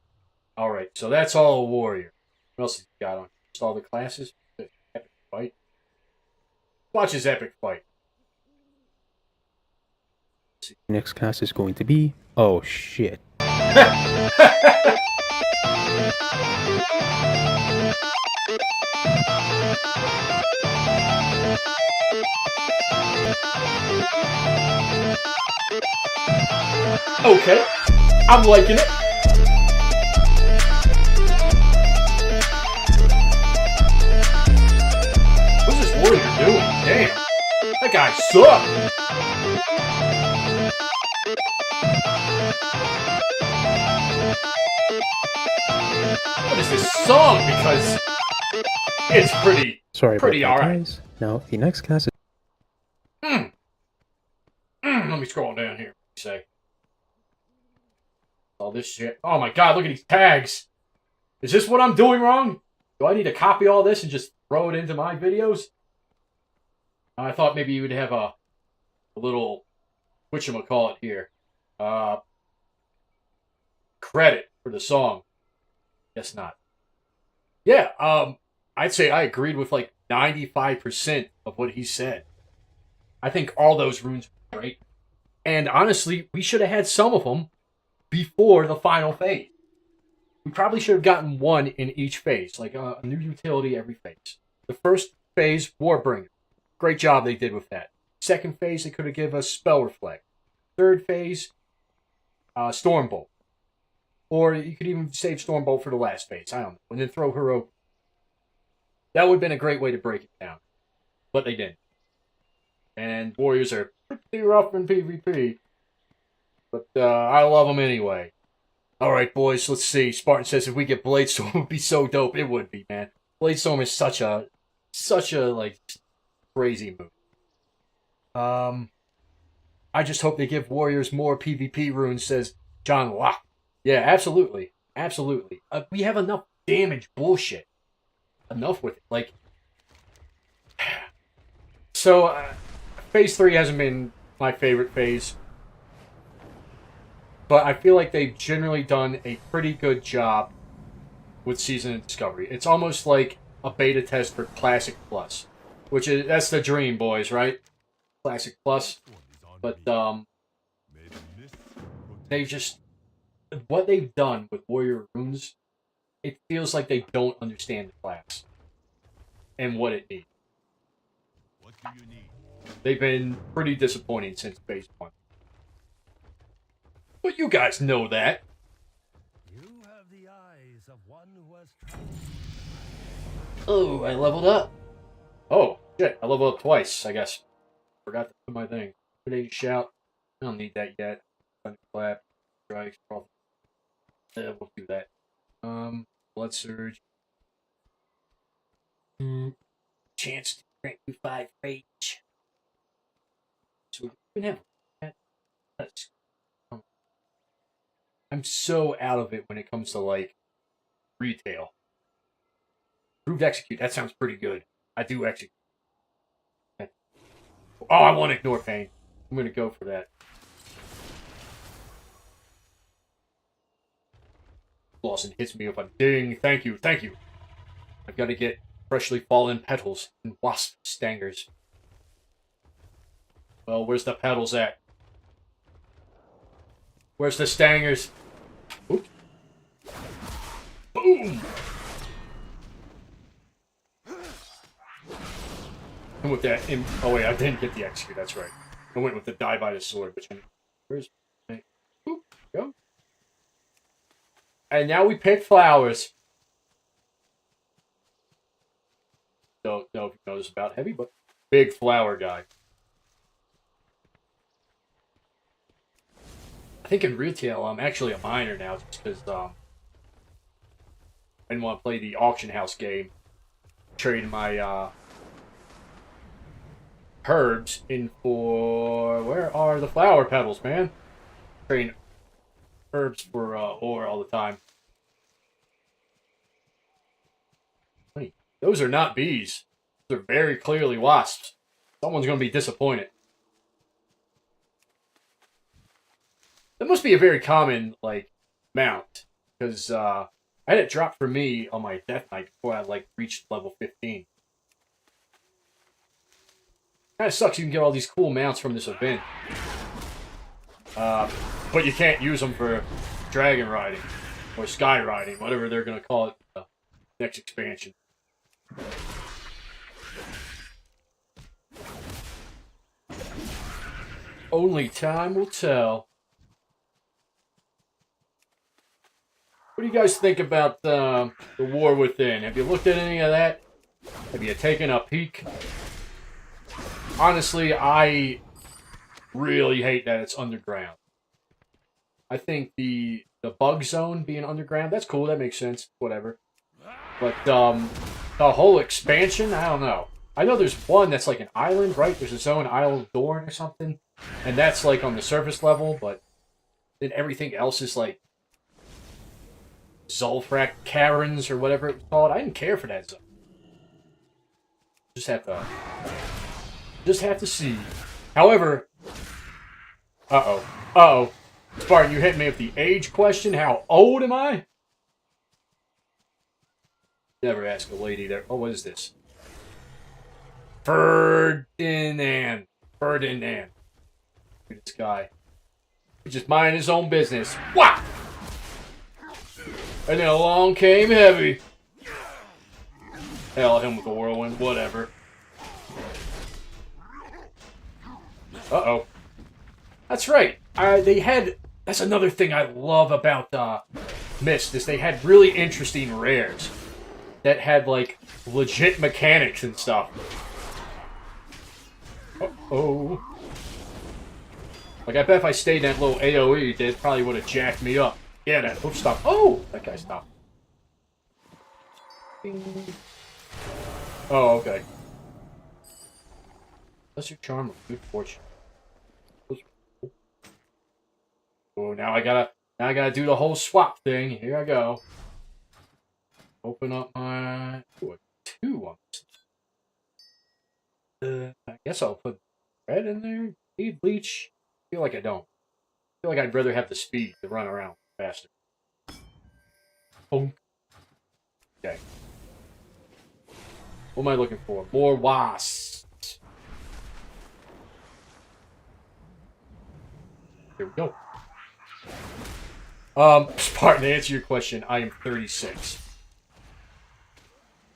Alright, so that's all a warrior. What else has he got on? Just all the classes? Epic fight. Watch his epic fight. Next class is going to be... Oh, shit. Okay. I'm liking it. What's this warrior doing? Damn. That guy sucks. What is this song? Because it's pretty Sorry pretty about that, alright. guys. Now, the next class is... Let me scroll down here. Say. All this shit. Oh my god, look at these tags. Is this what I'm doing wrong? Do I need to copy all this and just throw it into my videos? I thought maybe you would have a little, whatchamacallit here, credit for the song. Guess not. Yeah, I'd say I agreed with like 95% of what he said. I think all those runes were great. And honestly, we should have had some of them before the final phase. We probably should have gotten one in each phase, like a new utility every phase. The first phase, Warbringer. Great job they did with that. Second phase, they could have given us Spell Reflect. Third phase, Stormbolt. Or you could even save Stormbolt for the last phase. I don't know. And then throw Hero. That would have been a great way to break it down. But they didn't. And Warriors are pretty rough in PvP. But I love them anyway. Alright, boys, let's see. Spartan says if we get Bladestorm, it would be so dope. It would be, man. Bladestorm is such a, like, crazy move. I just hope they give Warriors more PvP runes, says John Locke. Yeah, absolutely. Absolutely. We have enough damage bullshit. Enough with it. Like, so, Phase 3 hasn't been my favorite phase. But I feel like they've generally done a pretty good job with Season of Discovery. It's almost like a beta test for Classic Plus. Which is, that's the dream, boys, right? Classic Plus. But, they just, what they've done with Warrior Runes, it feels like they don't understand the class. And what it needs. What do you need? They've been pretty disappointing since Phase 1. But you guys know that. You have the eyes of one who has traveled. Oh, I leveled up. Oh, shit. I leveled up twice, I guess. Forgot to put my thing. Grenade shout. I don't need that yet. Thunderclap. Strikes. We'll do that. Blood surge. Chance to grant you 5 rage. So we can have that. That's... I'm so out of it when it comes to, like, retail. Proved execute. That sounds pretty good. I do execute. Oh, I want to ignore pain. I'm going to go for that. Lawson hits me if I'm ding. Thank you. Thank you. I've got to get freshly fallen petals and wasp stingers. Well, where's the petals at? Where's the stingers? Oops. Boom! And with that, oh wait, I didn't get the execute, that's right. I went with the die by the sword, which where's my... Boop, go. And now we pick flowers. Don't know if you know this about Heavy, but big flower guy. I think in retail, I'm actually a miner now, just because I didn't want to play the auction house game. Trading my herbs in for... Where are the flower petals, man? Trading herbs for ore all the time. Wait, those are not bees. Those are very clearly wasps. Someone's going to be disappointed. That must be a very common, like, mount. Because, I had it drop for me on my Death Knight before I, like, reached level 15. Kinda sucks you can get all these cool mounts from this event. But you can't use them for dragon riding. Or sky riding, whatever they're gonna call it next expansion. Only time will tell. What do you guys think about the War Within? Have you looked at any of that? Have you taken a peek? Honestly, I really hate that it's underground. I think the bug zone being underground, that's cool, that makes sense, whatever. But the whole expansion, I don't know. I know there's one that's like an island, right? There's a zone, Isle of Dorn or something. And that's like on the surface level, but then everything else is like Zulfrak Caverns or whatever it was called. I didn't care for that zone. Just have to see. However, Spartan, you hit me with the age question. How old am I? Never ask a lady there. Oh, what is this? Ferdinand. This guy. He's just minding his own business. Wow! And then along came Heavie. Hell, him with a whirlwind. Whatever. Uh-oh. That's right. They had... That's another thing I love about Myst, is they had really interesting rares that had, like, legit mechanics and stuff. Uh-oh. Like, I bet if I stayed in that little AoE, they probably would have jacked me up. Yeah, that hoof stop. Oh! That guy stopped. Bing. Oh, okay. That's your charm of good fortune. Oh, now I gotta do the whole swap thing. Here I go. Open up my... Ooh, a 2 on this. I guess I'll put red in there. Speed leech. I feel like I don't. I feel like I'd rather have the speed to run around faster. Boom. Okay. What am I looking for? More wasps. There we go. Spartan, to answer your question, I am 36.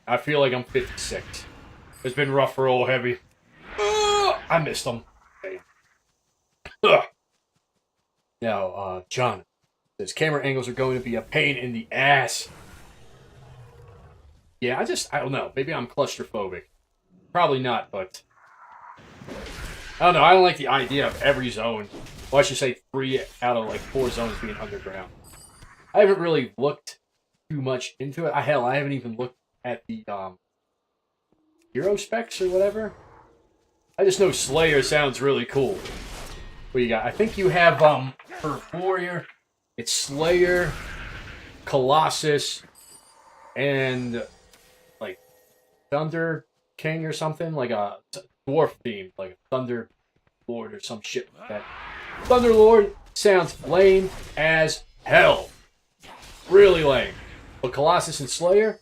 I feel like I'm 56. It's been rough for old Heavie. I missed him. Okay. Now, John says camera angles are going to be a pain in the ass. Yeah, I don't know. Maybe I'm claustrophobic. Probably not, but I don't know. I don't like the idea of every zone. Well, I should say 3 out of like 4 zones being underground. I haven't really looked too much into it. Hell, I haven't even looked at the hero specs or whatever. I just know Slayer sounds really cool. What do you got? I think you have for Warrior, it's Slayer, Colossus, and like Thunder King or something, like a dwarf theme, like a Thunder Lord or some shit like that. Thunder Lord sounds lame as hell. Really lame. But Colossus and Slayer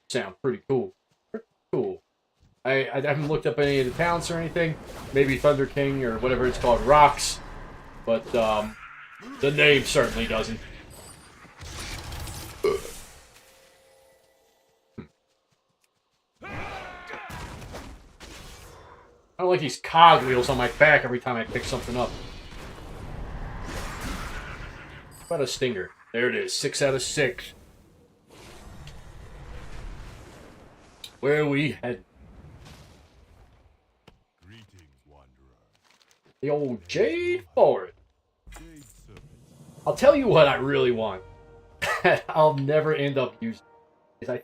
sound pretty cool. Pretty cool. I haven't looked up any of the talents or anything. Maybe Thunder King or whatever it's called rocks. But the name certainly doesn't. I don't like these cogwheels on my back every time I pick something up. What about a stinger? There it is. 6 out of 6. Where are we heading? Greetings, wanderer. The old Jade Forest. I'll tell you what I really want. I'll never end up using. Is I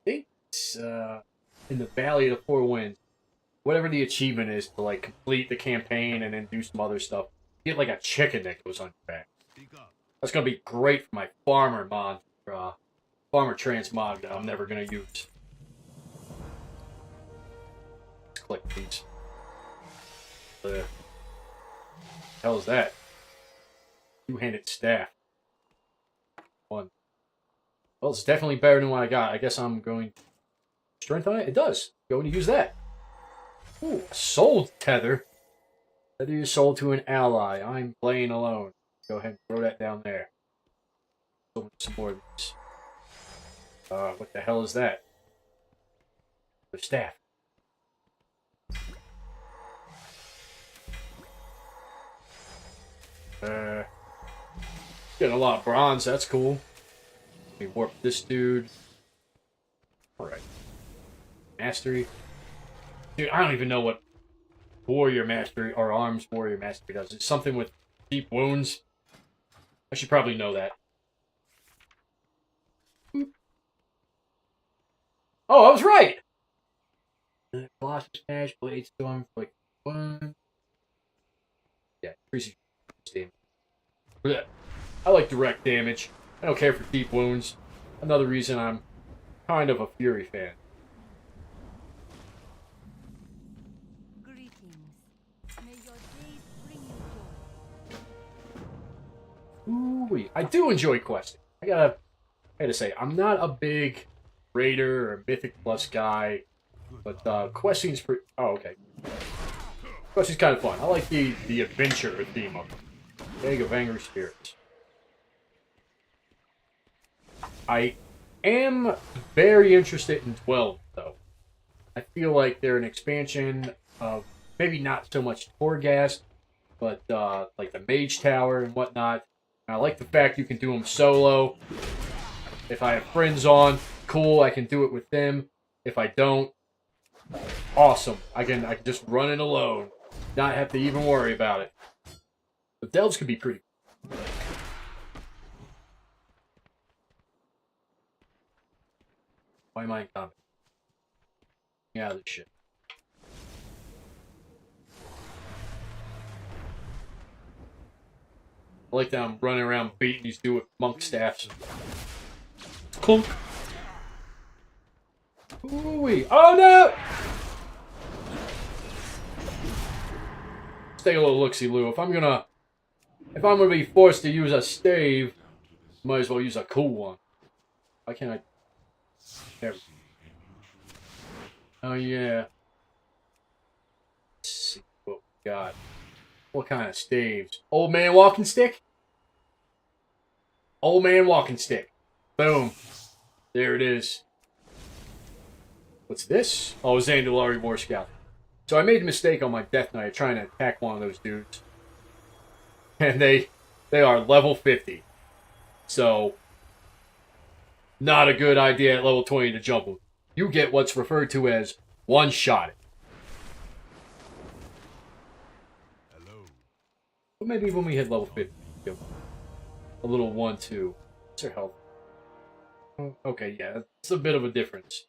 think it's in the Valley of the Four Winds. Whatever the achievement is to like complete the campaign and then do some other stuff. Get like a chicken that goes on your back. That's gonna be great for my farmer mod, farmer transmog that I'm never gonna use. Let's click these. The hell is that? 2-handed staff. 1. Well, it's definitely better than what I got. I guess I'm going strength on it. It does. Going to use that. Ooh, a soul tether. Tether your soul to an ally. I'm playing alone. Go ahead and throw that down there. Some more of these. What the hell is that? The staff. Getting a lot of bronze, that's cool. Let me warp this dude. Alright. Mastery. Dude, I don't even know what Warrior Mastery or Arms Warrior Mastery does. It's something with deep wounds. I should probably know that. Oh, I was right! Colossus Smash, Blade Storm, like 1. Increasing damage. I like direct damage. I don't care for deep wounds. Another reason I'm kind of a Fury fan. Greetings. May your days bring you joy. Ooh-wee. I do enjoy questing. I gotta say, I'm not a big Raider or Mythic Plus guy, but questing's pretty. Oh, okay. Questing's kind of fun. I like the adventure theme of it. Egg of Angry Spirits. I am very interested in 12, though. I feel like they're an expansion of maybe not so much Torghast, but like the Mage Tower and whatnot. I like the fact you can do them solo. If I have friends on, cool, I can do it with them. If I don't, awesome. I can just run it alone. Not have to even worry about it. The delves can be pretty. Why am I in combat? Yeah, this shit. I like that I'm running around beating these dudes with monk staffs. Clunk. Ooh-wee. Oh no! Let's take a little look-see-loo. If I'm gonna be forced to use a stave, might as well use a cool one. Why can't I? There. Oh yeah. Let's see what we got. What kind of staves? Old man walking stick? Old man walking stick. Boom. There it is. What's this? Oh, Zandalari War Scout. So I made a mistake on my Death Knight trying to attack one of those dudes. And they are level 50. So, not a good idea at level 20 to jump them. You get what's referred to as one-shot. But maybe when we hit level 50, a little 1-2. What's their health? Okay, yeah, it's a bit of a difference.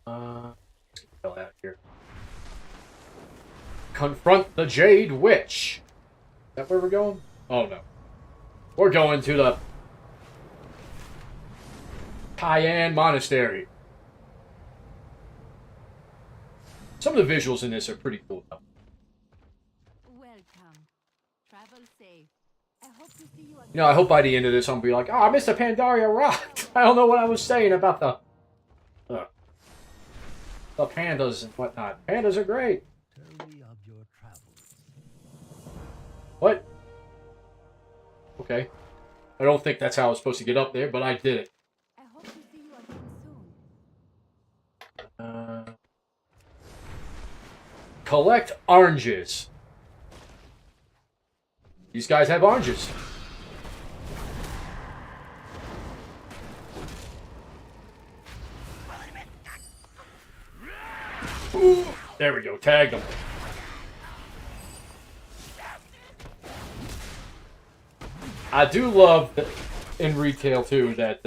Let's get the hell out of here. Confront the Jade Witch. Is that where we're going? Oh no. We're going to the Cayenne Monastery. Some of the visuals in this are pretty cool though. Welcome. Travel safe. I hope to see you again. You know, I hope by the end of this I'm gonna be like, oh, Mr. Pandaria rocked. I don't know what I was saying about the pandas and whatnot. Pandas are great. Tell me of your travels. What? Okay. I don't think that's how I was supposed to get up there, but I did it. I hope to see you again soon. Collect oranges. These guys have oranges. Ooh, there we go. Tagged them. I do love that in retail too that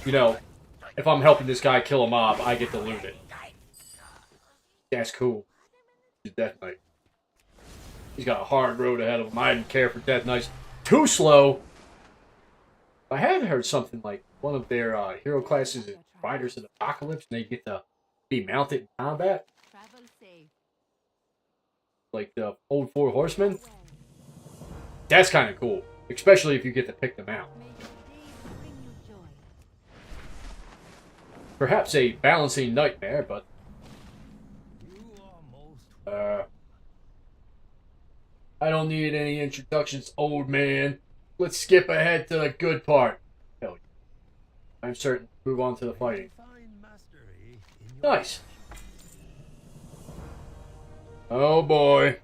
you know, if I'm helping this guy kill a mob, I get to loot it. That's cool. He's Death Knight. He's got a hard road ahead of him. I didn't care for Death Knights. Too slow. I have heard something like one of their hero classes is Riders of the Apocalypse, and they get to be mounted in combat. Travel safe. Like the old Four Horsemen. That's kind of cool. Especially if you get to pick them out. May your days bring you joy. Perhaps a balancing nightmare, but I don't need any introductions, old man. Let's skip ahead to the good part. Hell yeah. I'm certain to move on to the fighting. Nice. Oh boy.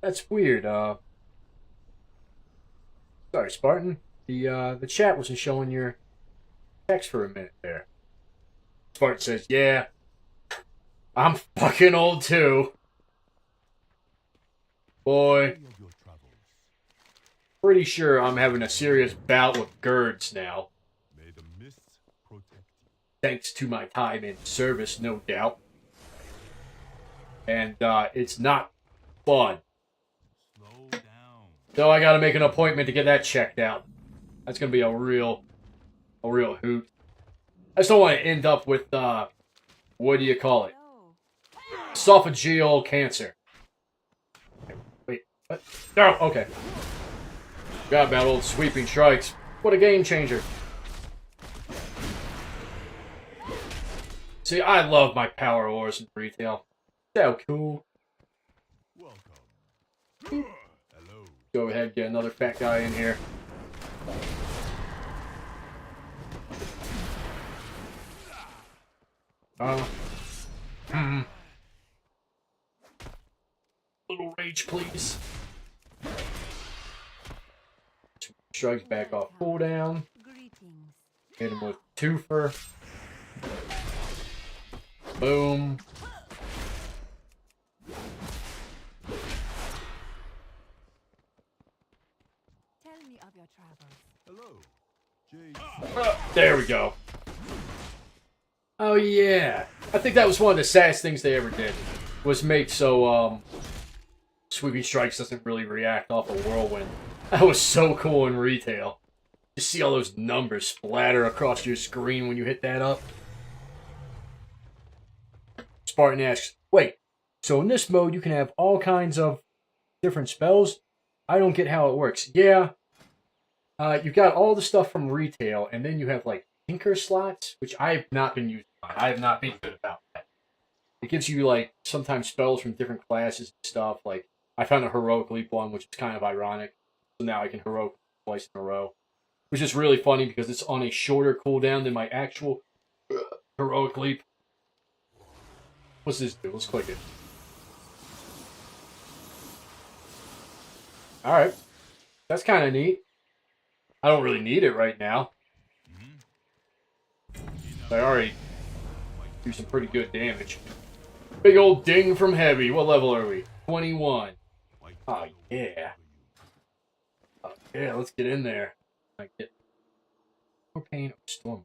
That's weird. Sorry, Spartan. The chat wasn't showing your text for a minute there. Spartan says, yeah, I'm fucking old too. Boy. Pretty sure I'm having a serious bout with GERDs now. May the mists thanks to my time in service, no doubt. And it's not fun. Slow down. So I gotta make an appointment to get that checked out. That's gonna be a real hoot. I just don't want to end up with, what do you call it? Esophageal cancer. Wait, what? No, okay. Forgot about old sweeping strikes. What a game changer. See, I love my power wars in retail. So cool. Welcome. Hello. Go ahead, get another fat guy in here. Little rage, please. Strikes back off cooldown. Greetings. Hit him with twofer. Boom. Tell me of your travels. Hello. Jay. There we go. Oh yeah. I think that was one of the saddest things they ever did. Was make so Sweeping Strikes doesn't really react off a whirlwind. That was so cool in retail. You see all those numbers splatter across your screen when you hit that up. Spartan asks, wait, so in this mode you can have all kinds of different spells? I don't get how it works. Yeah. You've got all the stuff from retail, and then you have like tinker slots, which I've not been using. I have not been good about that. It gives you like sometimes spells from different classes and stuff. Like I found a heroic leap one, which is kind of ironic. So now I can heroic twice in a row, which is really funny because it's on a shorter cooldown than my actual heroic leap. What's this do? Let's click it. All right, that's kind of neat. I don't really need it right now. I already do some pretty good damage. Big old ding from Heavie. What level are we? 21. Oh, yeah. Oh, yeah, let's get in there. I get more pain or storm.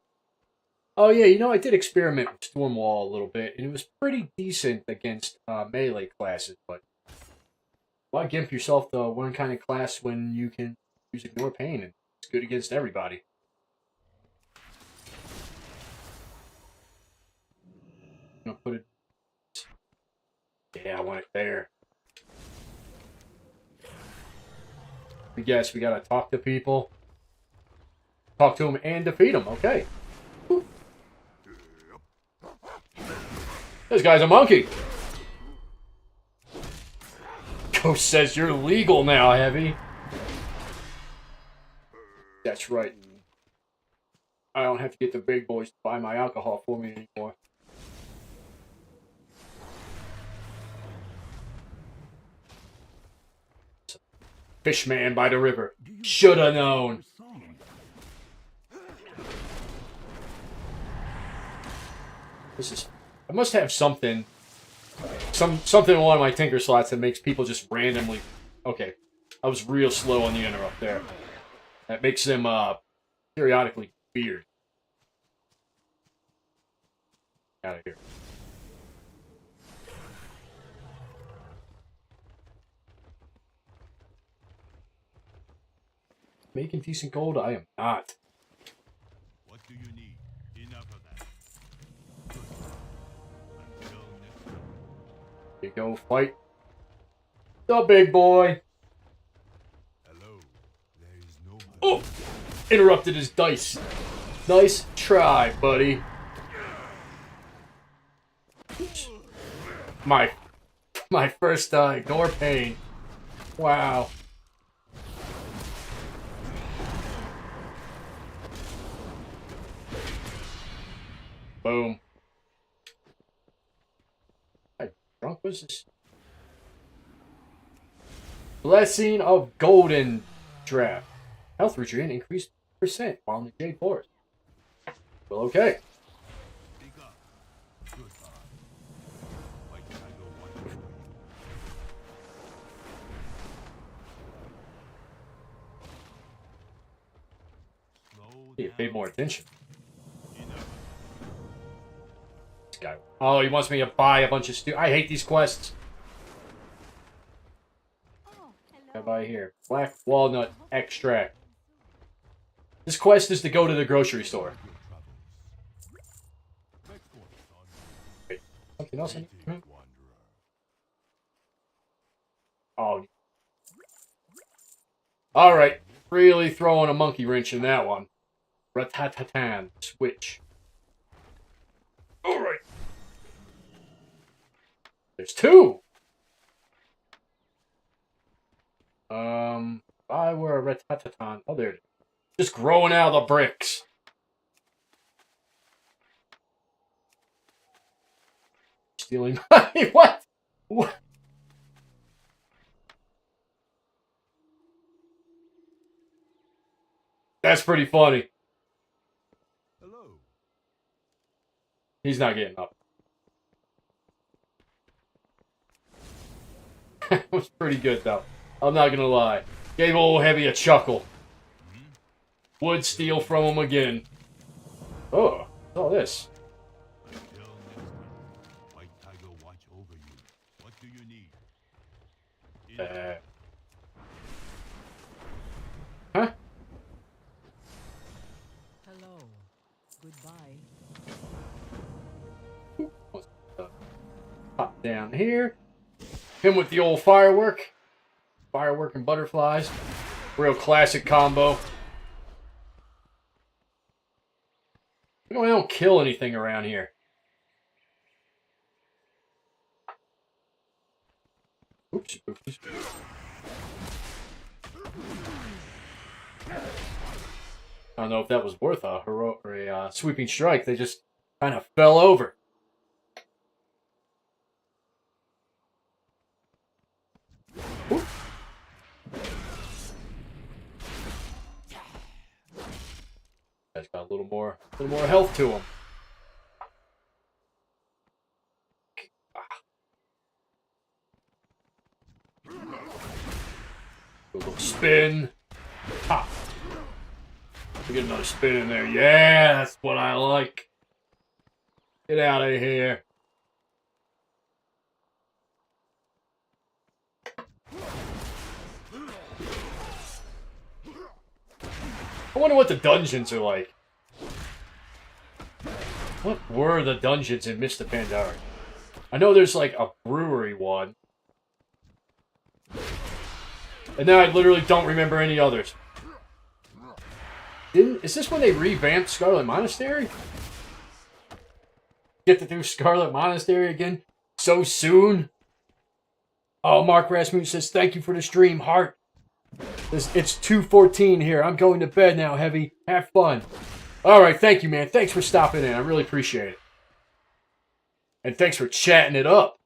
Oh, yeah, you know, I did experiment with Stormwall a little bit, and it was pretty decent against melee classes, but why gimp yourself to one kind of class when you can use Ignore Pain, and it's good against everybody? I'm gonna put it. Yeah, I want it there. I guess we gotta talk to people. Talk to them and defeat them. Okay. Whew. This guy's a monkey. Ghost says you're legal now, Heavie. That's right. I don't have to get the big boys to buy my alcohol for me anymore. Fishman by the river. Shoulda known. This is... I must have something... Something in one of my tinker slots that makes people just randomly... Okay. I was real slow on the interrupt there. That makes them, periodically feared. Out of here. Making decent gold? I am not. What do you need? Enough of that. Until next time. You go fight the big boy. Hello. There is no. Oh! Interrupted his dice. Nice try, buddy. My first Ignore Pain. Wow. Boom. How drunk was this? Blessing of Golden Draft. Health regen increased % while in the Jade Forest. Well, okay. Speak up. Goodbye. Why can I go one for you? Slow Need to pay more attention. Enough. guy? Oh, he wants me to buy a bunch of stew. I hate these quests. What I buy here? Black walnut extract. This quest is to go to the grocery store. Wait, something else I need? Oh. Alright. Really throwing a monkey wrench in that one. Ratatatan. Switch. Alright. There's two! If I were a ratatatan. Oh, there it is. Just growing out of the bricks. Stealing money? What? What? That's pretty funny. Hello. He's not getting up. That was pretty good, though. I'm not gonna lie. Gave old Heavie a chuckle. Would steal from him again. Oh, what's all this? Until next time, White Tiger watch over you. What do you need? Huh? Hello. Goodbye. Pop down here. Him with the old firework. Firework and butterflies. Real classic combo. You know, I don't kill anything around here. Oops. Oops. I don't know if that was worth a sweeping strike. They just kind of fell over. Oop. Guy's got a little more health to him. A little spin. Ha! We get another spin in there. Yeah, that's what I like. Get out of here. I wonder what the dungeons are like. What were the dungeons in Mr. Pandaria? I know there's like a brewery one. And now I literally don't remember any others. Is this when they revamped Scarlet Monastery? Get to do Scarlet Monastery again so soon? Oh, Mark Rasmussen says, thank you for the stream, heart. It's 2:14 here. I'm going to bed now, Heavie. Have fun. Alright, thank you, man. Thanks for stopping in. I really appreciate it. And thanks for chatting it up.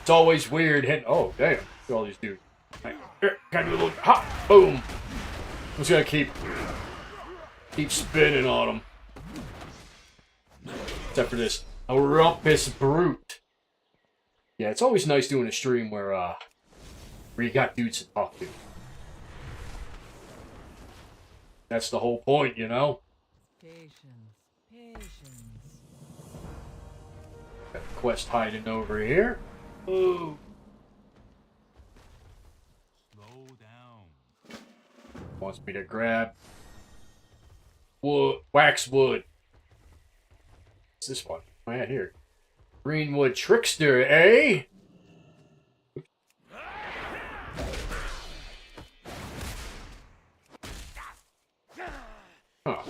It's always weird hitting... Oh, damn. Look at all these dudes. Gotta do a little... Hop! Boom! I'm just gonna keep spinning on them. Except for this. A rumpus brute. Yeah, it's always nice doing a stream where you got dudes to talk to. That's the whole point, you know? Patience. Patience. Got the quest hiding over here. Ooh. Slow down. Wants me to grab wood, waxwood. What's this one? Oh, yeah, here. Greenwood Trickster, eh? Huh.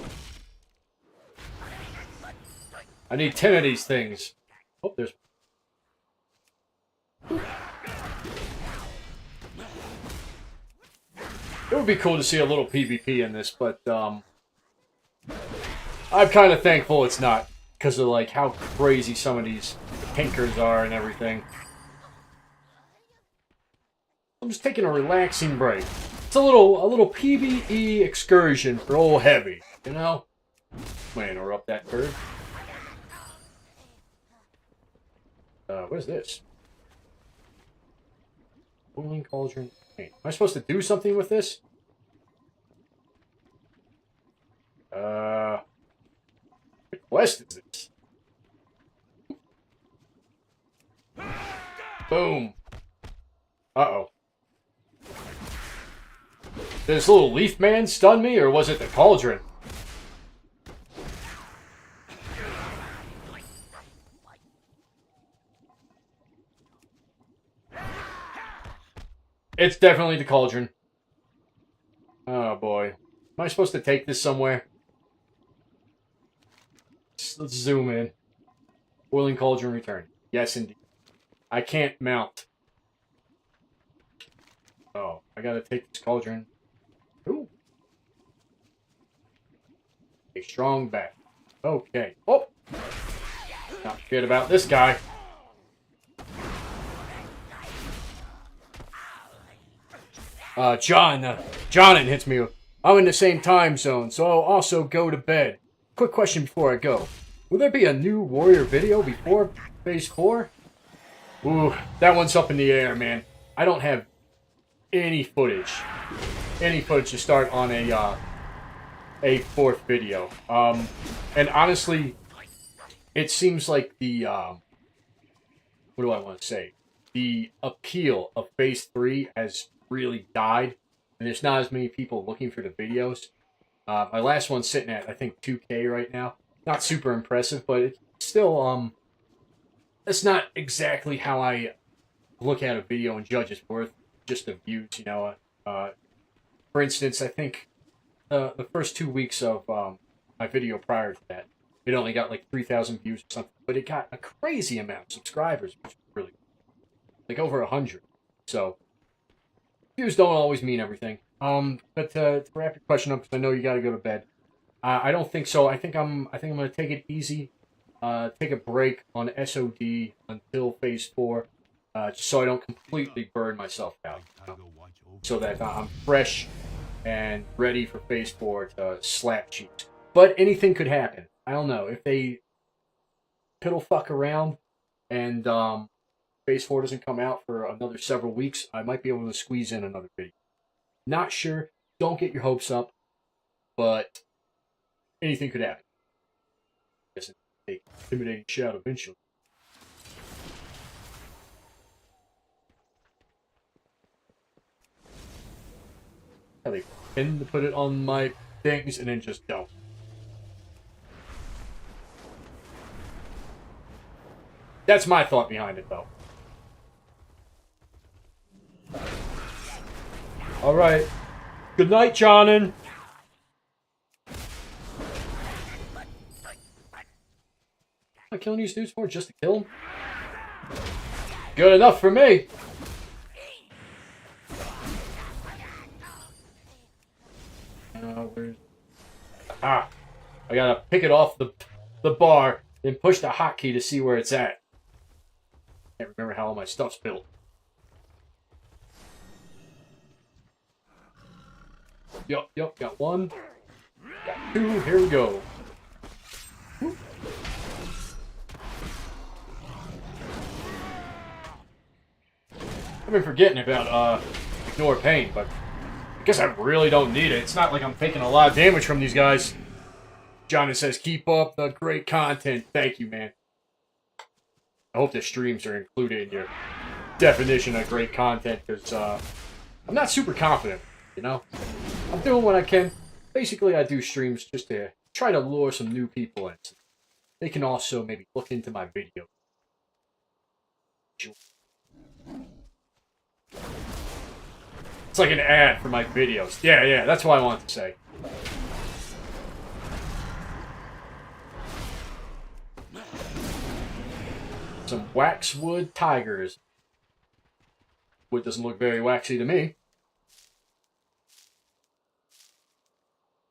I need 10 of these things. Oh, there's... It would be cool to see a little PvP in this, but, I'm kind of thankful it's not. Because of, like, how crazy some of these tankers are and everything. I'm just taking a relaxing break. It's a little PvE excursion for old Heavie, you know? Man, we're up that curve. What is this? Boiling cauldron. Am I supposed to do something with this? quest is this? Boom. Uh-oh. Did this little leaf man stun me, or was it the cauldron? It's definitely the cauldron. Oh boy. Am I supposed to take this somewhere? Let's zoom in. Boiling cauldron return. Yes, indeed. I can't mount. Oh, I gotta take this cauldron. Ooh. A strong bat. Okay. Oh! Not forget about this guy. Jonin hits me. I'm in the same time zone, so I'll also go to bed. Quick question before I go. Will there be a new Warrior video before Phase 4? Ooh, that one's up in the air, man. I don't have any footage. Any footage to start on a fourth video. And honestly, it seems like the, what do I want to say? The appeal of Phase 3 has really died, and there's not as many people looking for the videos. My last one's sitting at, I think, 2K right now. Not super impressive, but it's still, that's not exactly how I look at a video and judge its worth, just the views, you know. For instance, I think the first 2 weeks of my video prior to that, it only got like 3,000 views or something, but it got a crazy amount of subscribers, which was really, like over 100. So, views don't always mean everything. But to wrap your question up, because I know you got to go to bed. I don't think so. I think I'm gonna take it easy. Take a break on SOD until Phase 4, just so I don't completely burn myself out. You know? So that I'm fresh and ready for Phase 4 to slap cheeks. But anything could happen. I don't know if they piddle fuck around and Phase 4 doesn't come out for another several weeks. I might be able to squeeze in another video. Not sure. Don't get your hopes up. But anything could happen. I guess it's a intimidating shout eventually. How they tend to put it on my things and then just don't. That's my thought behind it, though. Alright. Good night, Jonin. Am I killing these dudes for just to kill them? Good enough for me. I gotta pick it off the bar and push the hotkey to see where it's at. Can't remember how all my stuff's built. Yup, got one. Got two, here we go. Whoop. I've been forgetting about ignore pain, but I guess I really don't need it. It's not like I'm taking a lot of damage from these guys. Johnny says, keep up the great content. Thank you, man. I hope the streams are included in your definition of great content, because I'm not super confident, you know? I'm doing what I can. Basically, I do streams just to try to lure some new people in. They can also maybe look into my video. It's like an ad for my videos. Yeah, that's what I wanted to say. Some waxwood tigers. Wood doesn't look very waxy to me.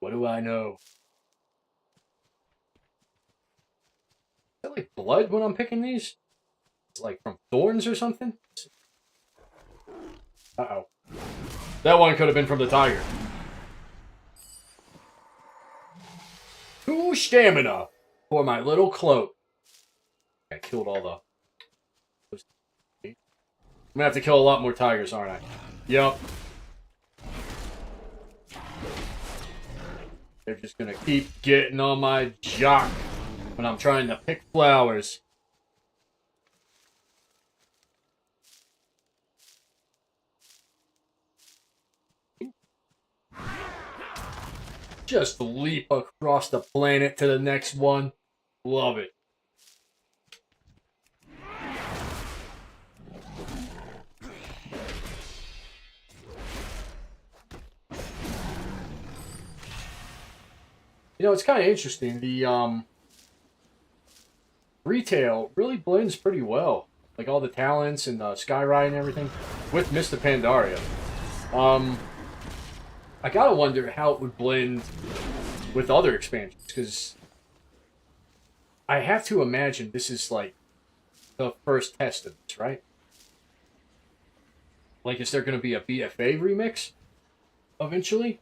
What do I know? Is that like blood when I'm picking these? It's like from thorns or something? Uh-oh. That one could have been from the tiger. 2 stamina for my little cloak. I killed all the... I'm gonna have to kill a lot more tigers, aren't I? Yup. They're just gonna keep getting on my jock. when I'm trying to pick flowers. Just leap across the planet to the next one. Love it. You know, it's kind of interesting. The retail really blends pretty well. Like all the talents and Skyride and everything with Mr. Pandaria. I gotta wonder how it would blend with other expansions, because I have to imagine this is like the first test of this, right? Like, is there going to be a BFA remix eventually?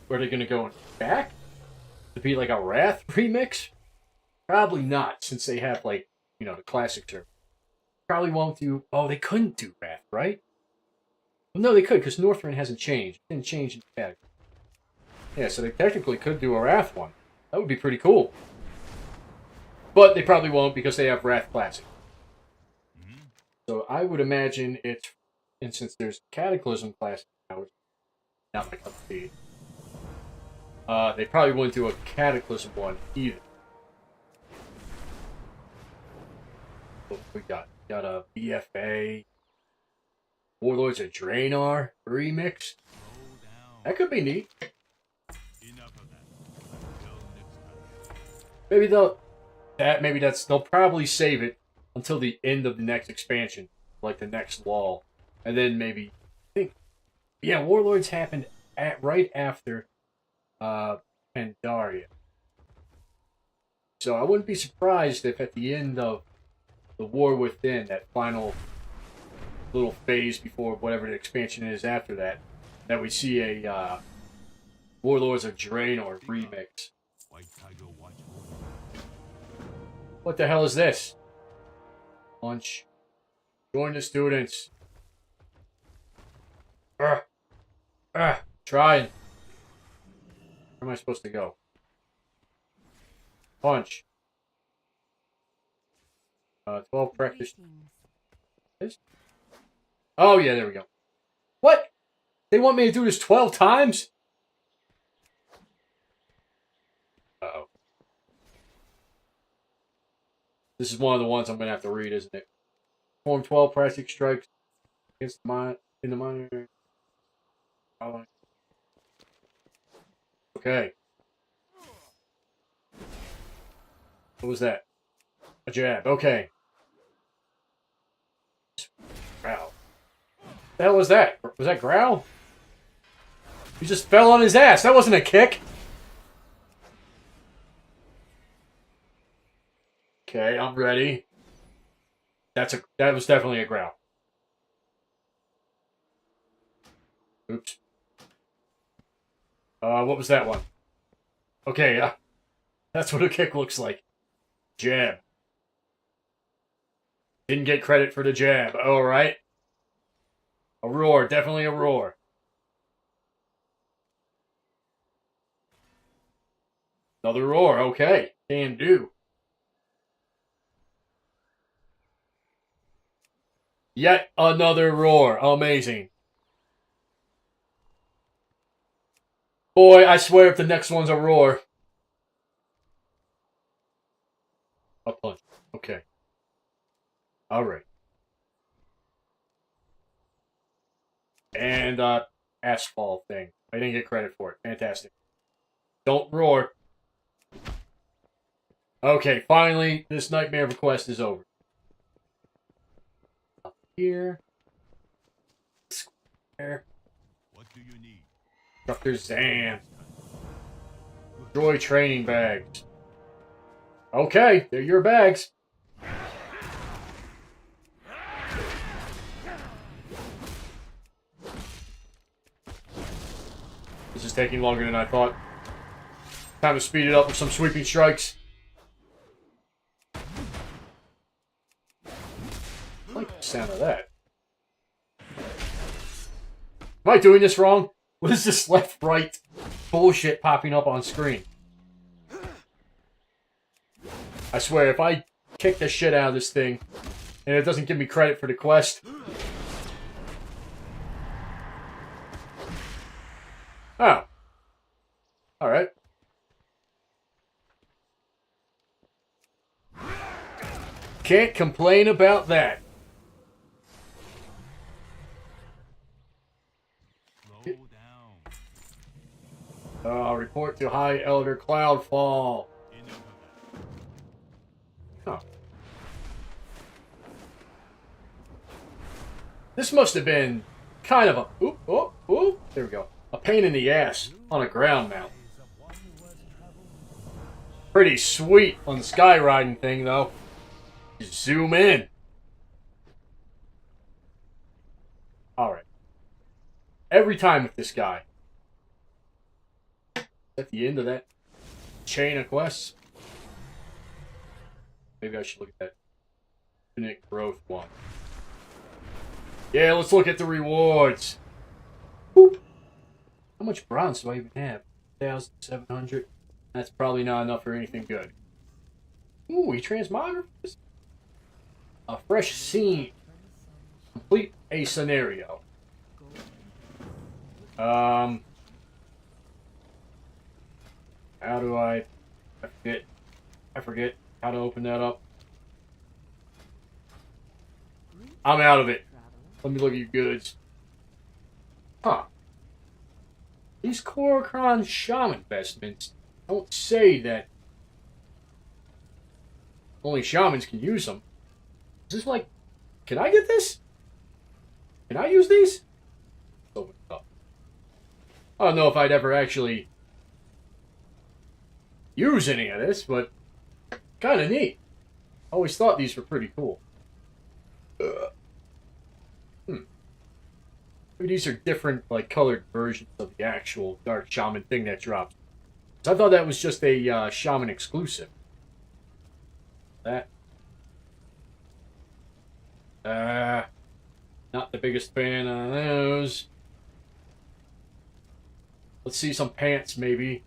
Or are they going to go back to be like a Wrath remix? Probably not, since they have, like, you know, the classic term. Probably won't do... Oh, they couldn't do Wrath, right? Well, no, they could, because Northrend hasn't changed. It didn't change in the category. Yeah, so they technically could do a Wrath one. That would be pretty cool. But they probably won't, because they have Wrath Classic. So I would imagine it's... And since there's Cataclysm Classic now, which is not my cup of tea, they probably wouldn't do a Cataclysm one either. What we got? We got a BFA... Warlords of Draenor remix. That could be neat. Maybe they'll they'll probably save it until the end of the next expansion, like the next wall, and then maybe Warlords happened right after Pandaria. So I wouldn't be surprised if at the end of the War Within, that final little phase before whatever the expansion is after that, that we see a Warlords of Draenor remix. What the hell is this? Lunch. Join the students. Trying. Where am I supposed to go? Punch. 12 practice. This? Oh, yeah, there we go. What? They want me to do this 12 times? Uh-oh. This is one of the ones I'm going to have to read, isn't it? Perform 12 practice strikes against the in the monitor. Okay. What was that? A jab. Okay. Wow. The hell was that? Was that growl? He just fell on his ass. That wasn't a kick. Okay, I'm ready. That was definitely a growl. Oops. What was that one? Okay, that's what a kick looks like. Jab. Didn't get credit for the jab. Alright. A roar. Definitely a roar. Another roar. Okay. Can do. Yet another roar. Amazing. Boy, I swear if the next one's a roar. A punch. Okay. Alright. And, asphalt thing. I didn't get credit for it. Fantastic. Don't roar. Okay, finally, this nightmare request is over. Up here. Square. What do you need? Dr. Zan. Joy training bags. Okay, they're your bags. This is taking longer than I thought. Time to speed it up with some sweeping strikes. I like the sound of that. Am I doing this wrong? What is this left-right bullshit popping up on screen? I swear, if I kick the shit out of this thing, and it doesn't give me credit for the quest... Oh. Alright. Can't complain about that. Report to High Elder Cloudfall. Huh. This must have been kind of a... Oop, oh, oh, there we go. A pain in the ass on a ground mount. Pretty sweet on the sky riding thing, though. Just zoom in. Alright. Every time with this guy. At the end of that chain of quests. Maybe I should look at that infinite growth one. Yeah, let's look at the rewards. Boop. How much bronze do I even have? 1,700. That's probably not enough for anything good. Ooh, transmographers. A fresh scene. Complete a scenario. How do I forget how to open that up. I'm out of it. Let me look at your goods. Huh. These Korokron Shaman vestments don't say that only shamans can use them. Is this like... Can I get this? Can I use these? Open it up. I don't know if I'd ever actually use any of this, but kind of neat. I always thought these were pretty cool. Maybe these are different, like, colored versions of the actual Dark Shaman thing that dropped. So I thought that was just a Shaman exclusive. That. Not the biggest fan of those. Let's see some pants, maybe.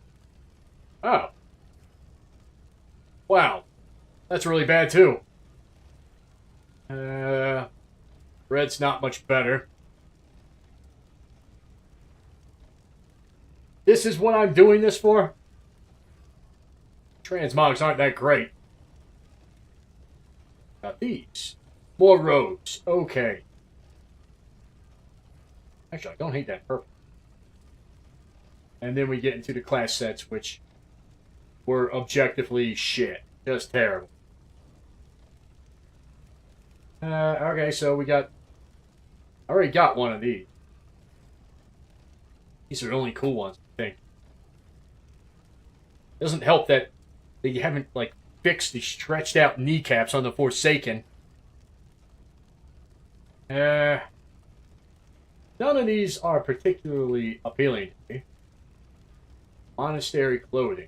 Oh. Wow. That's really bad, too. Red's not much better. This is what I'm doing this for? Transmogs aren't that great. Got these. More robes. Okay. Actually, I don't hate that purple. And then we get into the class sets, which were objectively shit. Just terrible. Okay, so we got... I already got one of these. These are the only cool ones, I think. Doesn't help that they haven't, like, fixed the stretched out kneecaps on the Forsaken. None of these are particularly appealing to me. Monastery clothing.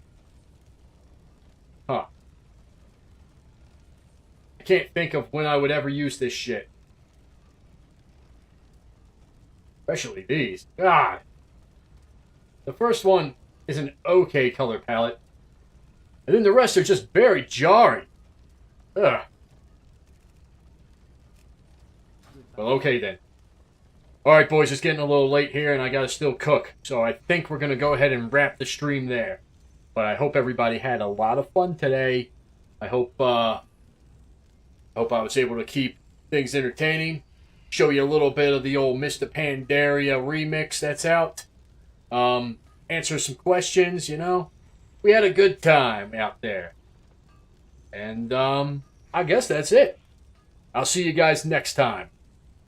Huh. I can't think of when I would ever use this shit. Especially these. God. The first one is an okay color palette. And then the rest are just very jarring. Ugh. Well, okay then. Alright, boys, it's getting a little late here, and I gotta still cook. So I think we're gonna go ahead and wrap the stream there. But I hope everybody had a lot of fun today. I hope I was able to keep things entertaining. Show you a little bit of the old Mr. Pandaria remix that's out. Answer some questions, you know. We had a good time out there. And, I guess that's it. I'll see you guys next time.